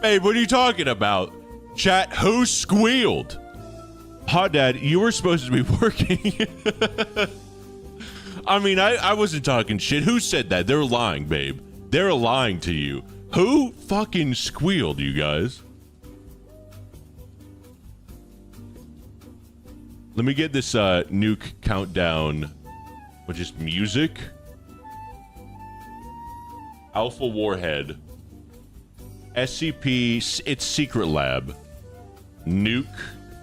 Hey, what are you talking about? Chat, who squealed? Hot Dad, you were supposed to be working. I mean, I wasn't talking shit. Who said that? They're lying, babe. They're lying to you. Who fucking squealed, you guys? Let me get this nuke countdown, which is music. Alpha Warhead. SCP, it's Secret Lab. Nuke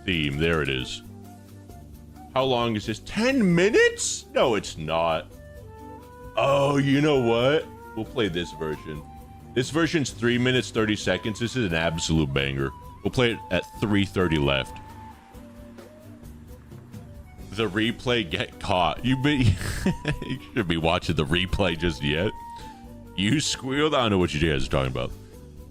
theme, there it is. How long is this? 10 minutes? No, it's not. Oh, you know what? We'll play this version. This version's 3 minutes, 30 seconds. This is an absolute banger. We'll play it at 3:30 left. The replay get caught. You should be watching the replay just yet. You squealed? I don't know what you guys are talking about.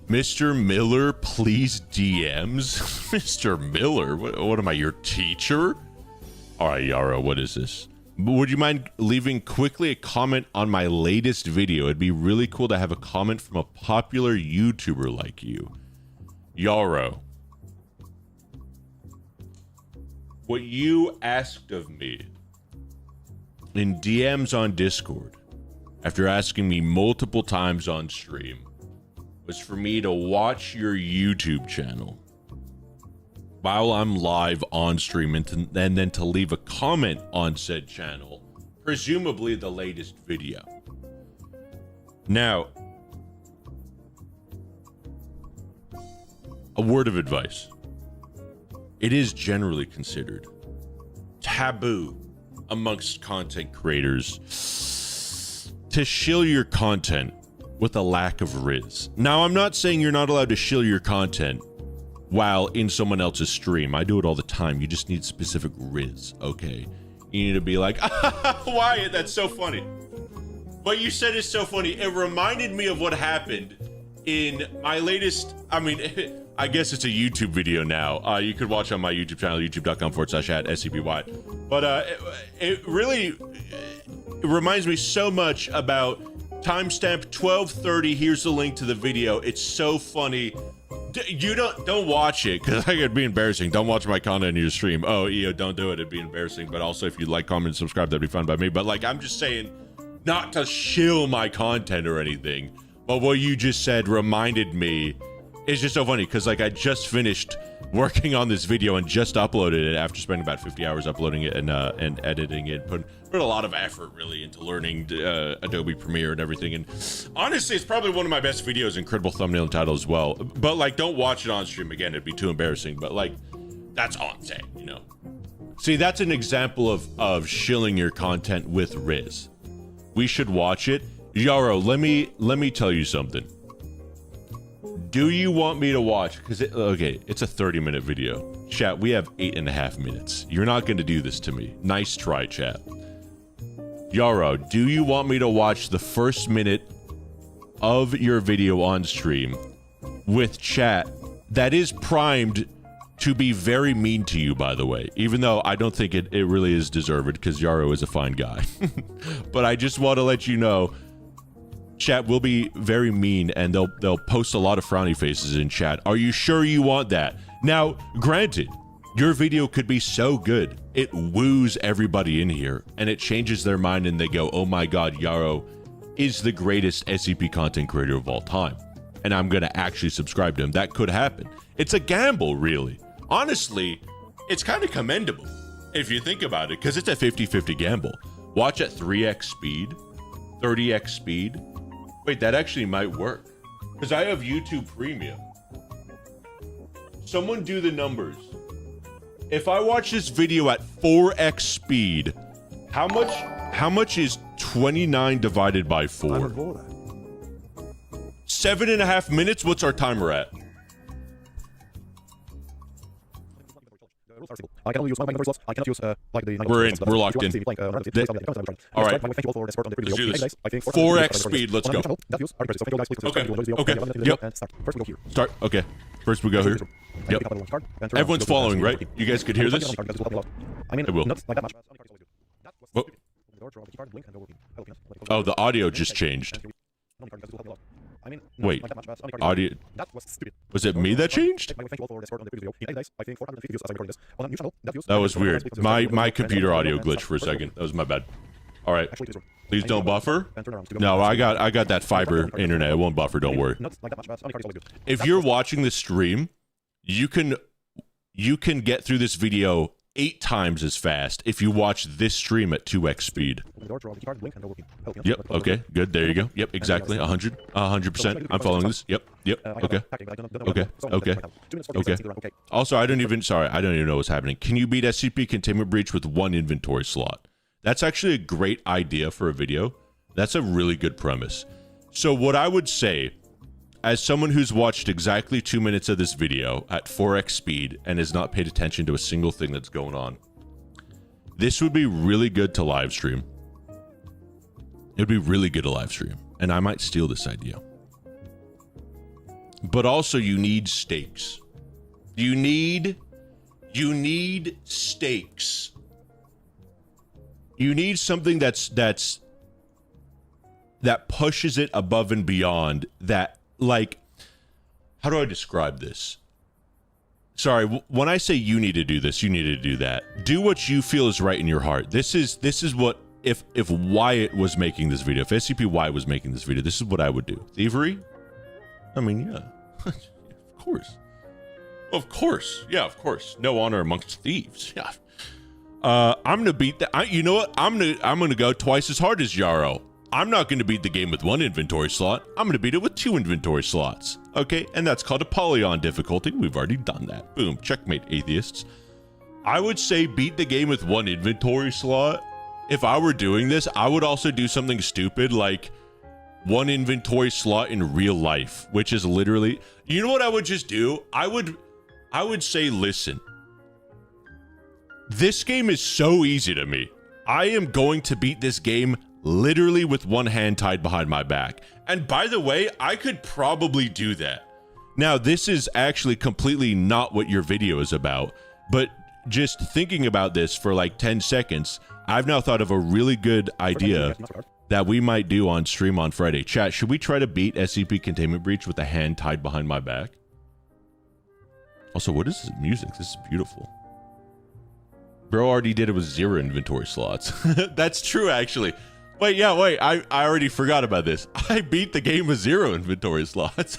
Mr. Miller, please DMs. Mr. Miller? What am I, your teacher? All right, Yara, what is this? Would you mind leaving quickly a comment on my latest video? It'd be really cool to have a comment from a popular YouTuber like you. Yarrow. What you asked of me in DMs on Discord, after asking me multiple times on stream, was for me to watch your YouTube channel while I'm live on stream and then to leave a comment on said channel, presumably the latest video. Now, a word of advice. It is generally considered taboo amongst content creators to shill your content with a lack of riz. Now, I'm not saying you're not allowed to shill your content while in someone else's stream. I do it all the time. You just need specific riz, okay? You need to be like, Wyatt, that's so funny. What you said is so funny. It reminded me of what happened in my latest, I mean, I guess it's a YouTube video now. You could watch on my YouTube channel, youtube.com/@SCPY. But it really reminds me so much about timestamp 12:30. Here's the link to the video. It's so funny. You don't watch it because I could be embarrassing. Don't watch my content in your stream. Oh, EO, don't do it. It'd be embarrassing. But also, if you like, comment, and subscribe, that'd be fun by me. But like, I'm just saying, not to shill my content or anything. But what you just said reminded me. It's just so funny because like I just finished working on this video and just uploaded it after spending about 50 hours uploading it and editing it. Put a lot of effort really into learning Adobe Premiere and everything. And honestly, it's probably one of my best videos. Incredible thumbnail and title as well. But like, don't watch it on stream again. It'd be too embarrassing. But like, that's on set, you know. See, that's an example of shilling your content with Riz. We should watch it. Yarrow, let me tell you something. Do you want me to watch? Because okay, it's a 30-minute video. Chat, we have 8.5 minutes. You're not going to do this to me. Nice try, chat. Yarrow, do you want me to watch the first minute of your video on stream with chat that is primed to be very mean to you, by the way? Even though I don't think it really is deserved because Yarrow is a fine guy. But I just want to let you know, chat will be very mean and they'll post a lot of frowny faces in chat. Are you sure you want that? Now, granted, your video could be so good, it woos everybody in here and it changes their mind and they go, oh my god, Yarrow is the greatest SCP content creator of all time. and I'm going to actually subscribe to him. That could happen. It's a gamble, really. Honestly, it's kind of commendable if you think about it, because it's a 50-50 gamble. Watch at 3x speed, 30x speed. Wait, that actually might work, because I have YouTube Premium. Someone do the numbers. If I watch this video at 4x speed, how much is 29 divided by 4? 7.5 minutes? What's our timer at? I can only use one inventory slots. I cannot use We're locked in. All right. Let's do this. 4x speed. Let's go. Okay. Yep. Start. Okay. First we go here. Yep. Everyone's following, right? You guys could hear this? I will. Whoa. Oh, the audio just changed. Wait, audio. Was it me that changed? That was weird. My computer audio glitched for a second. That was my bad. All right. Please don't buffer. No, I got that fiber internet. It won't buffer. Don't worry. If you're watching the stream, you can get through this video 8 times as fast if you watch this stream at 2x speed. Yep, okay, good, there you go. Yep, exactly, 100%. I'm following this. Yep, okay. Also, I don't even know what's happening. Can you beat SCP Containment Breach with 1 inventory slot? That's actually a great idea for a video. That's a really good premise. So what I would say, as someone who's watched exactly 2 minutes of this video at 4x speed and has not paid attention to a single thing that's going on, this would be really good to live stream. It would be really good to live stream, and I might steal this idea. But also, you need stakes. You need stakes. You need something that pushes it above and beyond that. Like, how do I describe this? Sorry, when I say you need to do this, you need to do that. Do what you feel is right in your heart. This is what, if Wyatt was making this video, if SCP Wyatt was making this video, this is what I would do. Thievery? I mean, yeah. Of course. Of course. Yeah, of course. No honor amongst thieves. Yeah. I'm gonna beat that. You know what? I'm gonna go twice as hard as Yarrow. I'm not going to beat the game with 1 inventory slot. I'm going to beat it with 2 inventory slots. Okay, and that's called a polygon difficulty. We've already done that. Boom, checkmate, atheists. I would say beat the game with 1 inventory slot. If I were doing this, I would also do something stupid like 1 inventory slot in real life, which is literally, you know what I would just do? I would say, listen, this game is so easy to me. I am going to beat this game literally with 1 hand tied behind my back. And by the way, I could probably do that. Now, this is actually completely not what your video is about, but just thinking about this for like 10 seconds, I've now thought of a really good idea that we might do on stream on Friday. Chat, should we try to beat SCP Containment Breach with a hand tied behind my back? Also, what is this music? This is beautiful. Bro already did it with 0 inventory slots. That's true, actually. Wait, I already forgot about this. I beat the game with 0 inventory slots.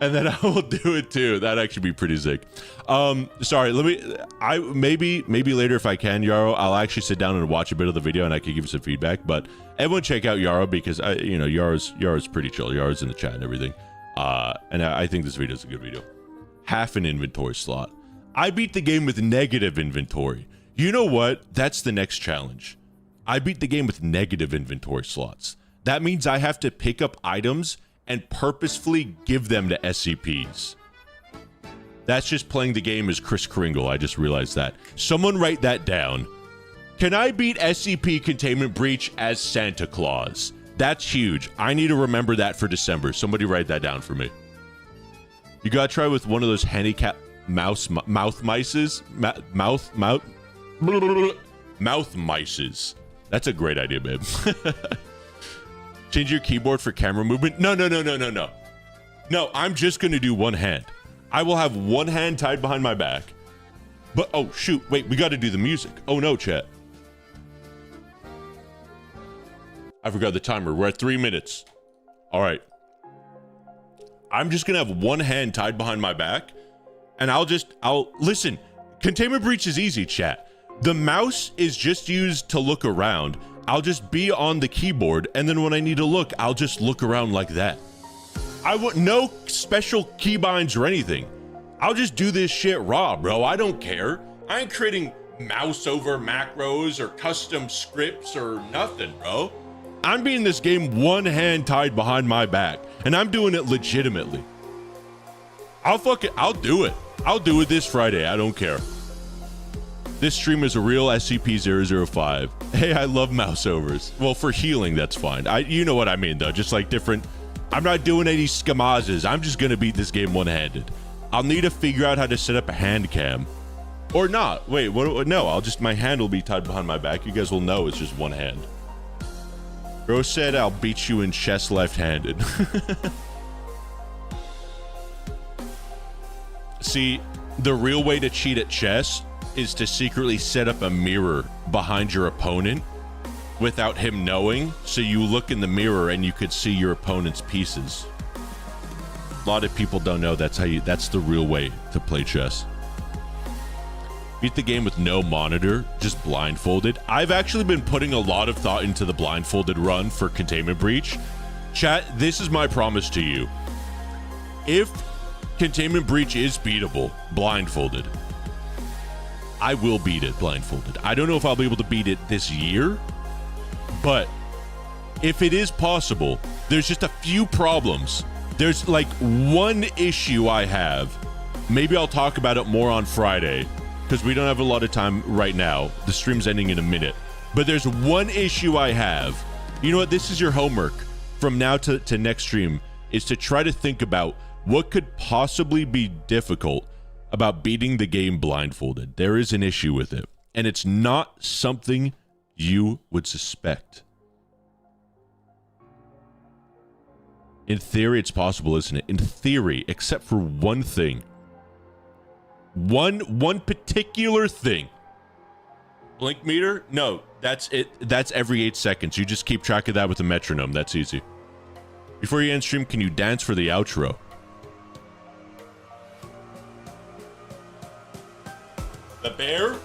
And then I will do it too. That'd actually be pretty sick. Sorry, maybe later if I can, Yarrow, I'll actually sit down and watch a bit of the video and I can give you some feedback. But everyone check out Yarrow because Yarrow's pretty chill. Yarrow's in the chat and everything. And I think this video is a good video. Half an inventory slot. I beat the game with negative inventory. You know what? That's the next challenge. I beat the game with negative inventory slots. That means I have to pick up items and purposefully give them to SCPs. That's just playing the game as Kris Kringle. I just realized that. Someone write that down. Can I beat SCP Containment Breach as Santa Claus? That's huge. I need to remember that for December. Somebody write that down for me. You gotta try with one of those handicap mouth mices. Mouth mices. That's a great idea, babe. Change your keyboard for camera movement? No. No, I'm just going to do 1 hand. I will have 1 hand tied behind my back. But, oh, shoot. Wait, we got to do the music. Oh, no, chat. I forgot the timer. We're at 3 minutes. All right. I'm just gonna have one hand tied behind my back, and I'll listen. Containment breach is easy, chat. The mouse is just used to look around. I'll just be on the keyboard, and then when I need to look, I'll just look around like that. I want no special keybinds or anything. I'll just do this shit raw, bro. I don't care. I ain't creating mouse over macros or custom scripts or nothing, bro. I'm beating this game one hand tied behind my back, and I'm doing it legitimately. I'll do it. I'll do it this Friday. I don't care. This stream is a real SCP-005. Hey, I love mouse overs. Well, for healing, that's fine. You know what I mean, though. Just like different. I'm not doing any skamazes. I'm just gonna beat this game one-handed. I'll need to figure out how to set up a hand cam. Or not. Wait, what? No, my hand will be tied behind my back. You guys will know it's just one hand. Bro said I'll beat you in chess left-handed. See, the real way to cheat at chess is to secretly set up a mirror behind your opponent without him knowing, so you look in the mirror and you could see your opponent's pieces. A lot of people don't know that's the real way to play chess. Beat the game with no monitor, just blindfolded. I've actually been putting a lot of thought into the blindfolded run for Containment Breach. Chat, this is my promise to you. If Containment Breach is beatable blindfolded, I will beat it blindfolded. I don't know if I'll be able to beat it this year, but if it is possible, there's just a few problems. There's like one issue I have. Maybe I'll talk about it more on Friday because we don't have a lot of time right now. The stream's ending in a minute. But there's one issue I have. You know what? This is your homework from now to next stream, is to try to think about what could possibly be difficult about beating the game blindfolded. There is an issue with it, and it's not something you would suspect. In theory, it's possible, isn't it? In theory, except for one thing. One particular thing. Blink meter? No, that's it. That's every 8 seconds. You just keep track of that with a metronome. That's easy. Before you end stream, can you dance for the outro? The bear?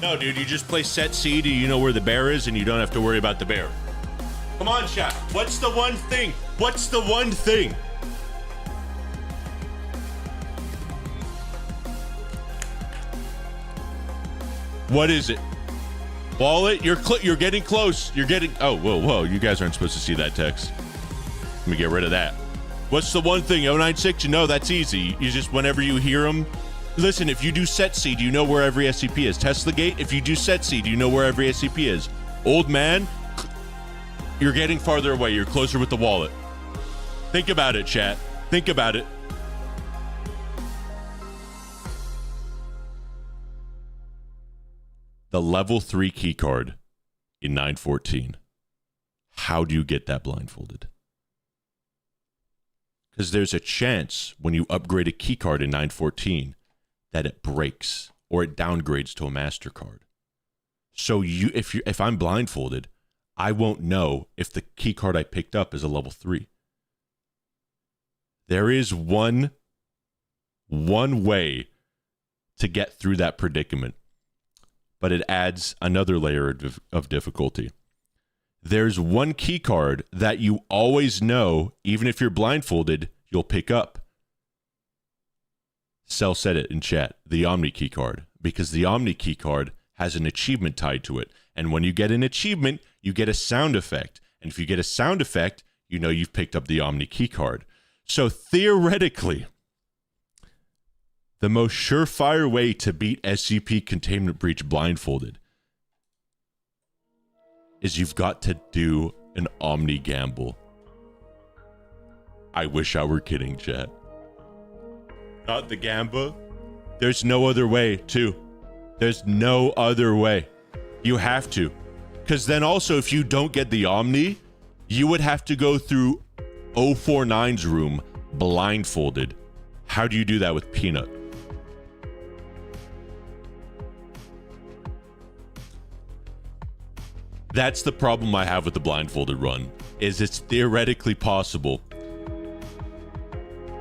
No, dude, you just play set C. Do you know where the bear is, and you don't have to worry about the bear. Come on, chat. What's the one thing? What's the one thing? What is it? Wallet? You're getting close. You're getting... Oh, whoa. You guys aren't supposed to see that text. Let me get rid of that. What's the one thing? 096? You know, that's easy. You just, whenever you hear them... Listen, if you do set C, do you know where every SCP is? Test the gate. If you do set C, do you know where every SCP is? Old man, you're getting farther away. You're closer with the wallet. Think about it, chat. Think about it. The level 3 key card in 914. How do you get that blindfolded? Because there's a chance when you upgrade a key card in 914 that it breaks or it downgrades to a MasterCard. So if I'm blindfolded, I won't know if the key card I picked up is a level 3. There is one way to get through that predicament, but it adds another layer of difficulty. There's one key card that you always know, even if you're blindfolded, you'll pick up. Cell said it in chat, the Omni key card, because the Omni key card has an achievement tied to it. And when you get an achievement, you get a sound effect. And if you get a sound effect, you know you've picked up the Omni key card. So theoretically, the most surefire way to beat SCP Containment Breach blindfolded is you've got to do an Omni gamble. I wish I were kidding, chat. Not the Gamba. There's no other way, too. There's no other way. You have to. Because then also, if you don't get the Omni, you would have to go through 049's room blindfolded. How do you do that with Peanut? That's the problem I have with the blindfolded run, is it's theoretically possible.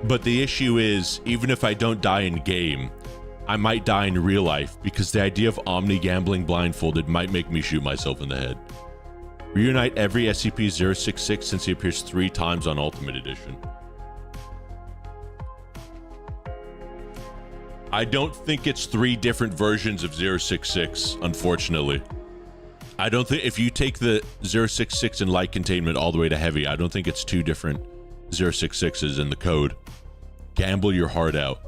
But the issue is, even if I don't die in game, I might die in real life because the idea of Omni gambling blindfolded might make me shoot myself in the head. Reunite every SCP-066 since he appears 3 times on Ultimate Edition. I don't think it's 3 different versions of 066, unfortunately. I don't think if you take the 066 and light containment all the way to heavy, I don't think it's 2 different 066s in the code. Gamble your heart out.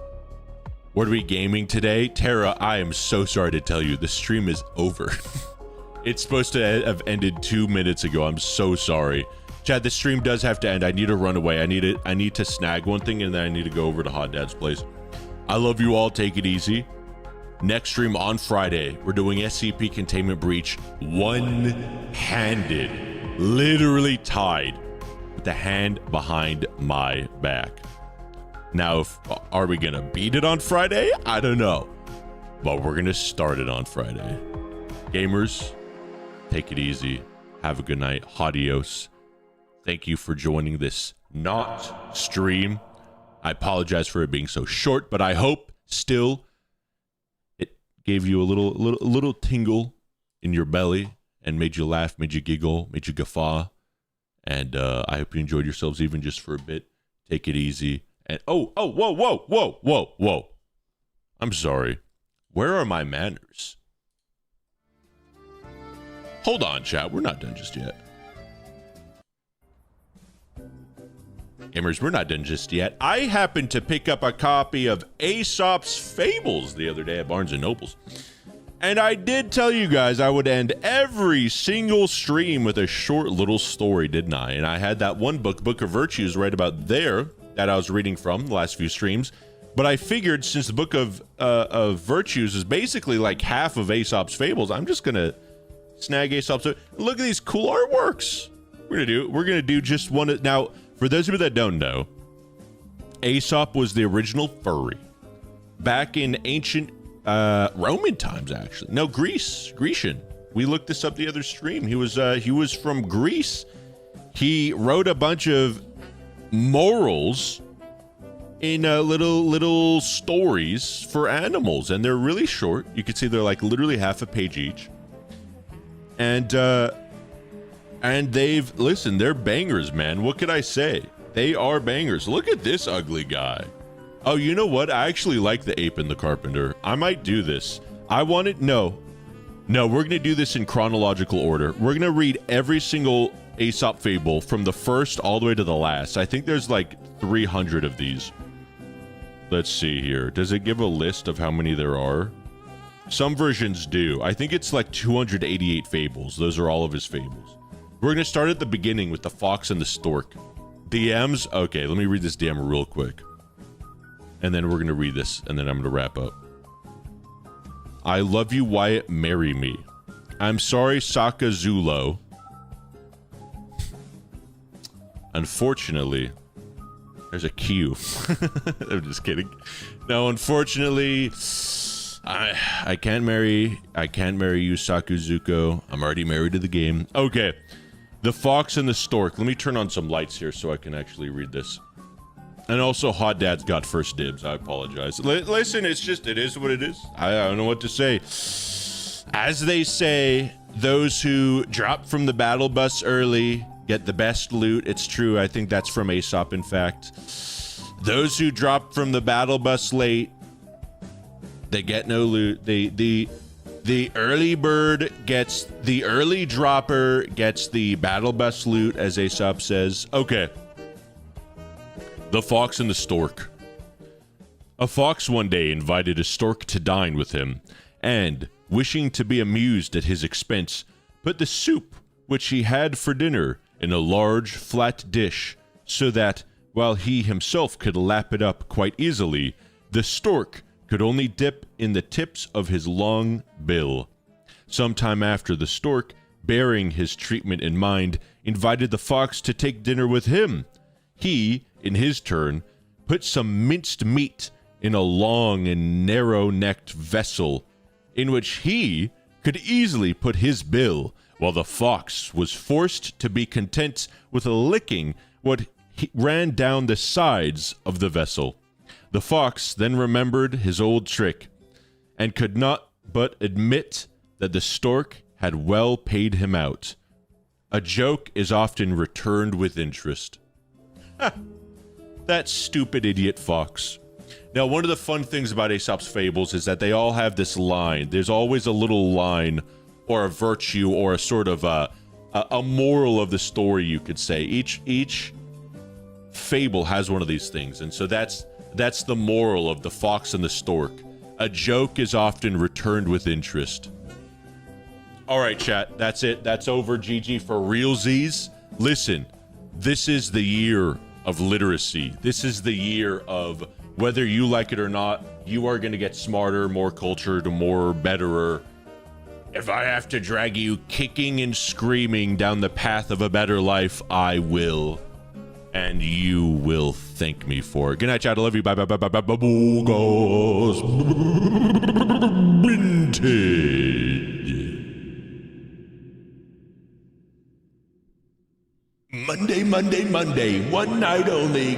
What are we gaming today? Tara, I am so sorry to tell you, the stream is over. It's supposed to have ended 2 minutes ago. I'm so sorry. Chad, the stream does have to end. I need to run away. I need to snag one thing, and then I need to go over to Hot Dad's place. I love you all. Take it easy. Next stream on Friday, we're doing SCP Containment Breach one-handed. Literally tied with the hand behind my back. Now, are we going to beat it on Friday? I don't know. But we're going to start it on Friday. Gamers, take it easy. Have a good night. Adios. Thank you for joining this not stream. I apologize for it being so short, but I hope still it gave you a little tingle in your belly and made you laugh, made you giggle, made you guffaw. And I hope you enjoyed yourselves even just for a bit. Take it easy. And whoa. I'm sorry. Where are my manners? Hold on, chat. We're not done just yet. Gamers, we're not done just yet. I happened to pick up a copy of Aesop's Fables the other day at Barnes & Noble's. And I did tell you guys I would end every single stream with a short little story, didn't I? And I had that one book of Virtues, right about there, that I was reading from the last few streams. But I figured since the book of Virtues is basically like half of Aesop's Fables, I'm just going to snag Aesop's. Look at these cool artworks. We're gonna do just one. Now, for those of you that don't know, Aesop was the original furry back in ancient Roman times, actually. No, Grecian. We looked this up the other stream. He was from Greece. He wrote a bunch of morals in little stories for animals, and they're really short. You can see they're like literally half a page each. And they're bangers, man. What could I say? They are bangers. Look at this ugly guy. Oh, you know what? I actually like the ape and the carpenter. I might do this. No, we're going to do this in chronological order. We're going to read every single Aesop fable from the first all the way to the last. I think there's like 300 of these. Let's see here. Does it give a list of how many there are? Some versions do. I think it's like 288 fables. Those are all of his fables. We're going to start at the beginning with the fox and the stork. DMs? Okay, let me read this DM real quick. And then we're going to read this, and then I'm going to wrap up. I love you, Wyatt. Marry me. I'm sorry, Sakazulo. Unfortunately, there's a Q. I'm just kidding. No, unfortunately, I can't marry you, Sakuzuko. I'm already married to the game. Okay. The fox and the stork. Let me turn on some lights here so I can actually read this. And also, Hot Dad's got first dibs. I apologize. Listen, it is what it is. I don't know what to say. As they say, those who drop from the battle bus early get the best loot. It's true. I think that's from Aesop, in fact. Those who drop from the battle bus late, they get no loot. The early bird gets, the early dropper gets the battle bus loot, as Aesop says. Okay. The fox and the stork. A fox one day invited a stork to dine with him, and, wishing to be amused at his expense, put the soup which he had for dinner in a large, flat dish, so that, while he himself could lap it up quite easily, the stork could only dip in the tips of his long bill. Some time after, the stork, bearing his treatment in mind, invited the fox to take dinner with him. He, in his turn, put some minced meat in a long and narrow-necked vessel, in which he could easily put his bill, while the fox was forced to be content with licking what he ran down the sides of the vessel. The fox then remembered his old trick and could not but admit that the stork had well paid him out. A joke is often returned with interest. That stupid idiot fox. Now, one of the fun things about Aesop's Fables is that they all have this line. There's always a little line or a virtue or a sort of a moral of the story, you could say. Each fable has one of these things, and so that's the moral of the fox and the stork. A joke is often returned with interest. All right, chat, that's it. That's over. GG for realsies. Listen, this is the year of literacy. This is the year of whether you like it or not, you are going to get smarter, more cultured, more betterer. If I have to drag you kicking and screaming down the path of a better life, I will. And you will thank me for it. Good night, chat. I love you. Bye, bye, bye, bye, bye, bye, boogles. Vintage. Monday, Monday, Monday. One night only.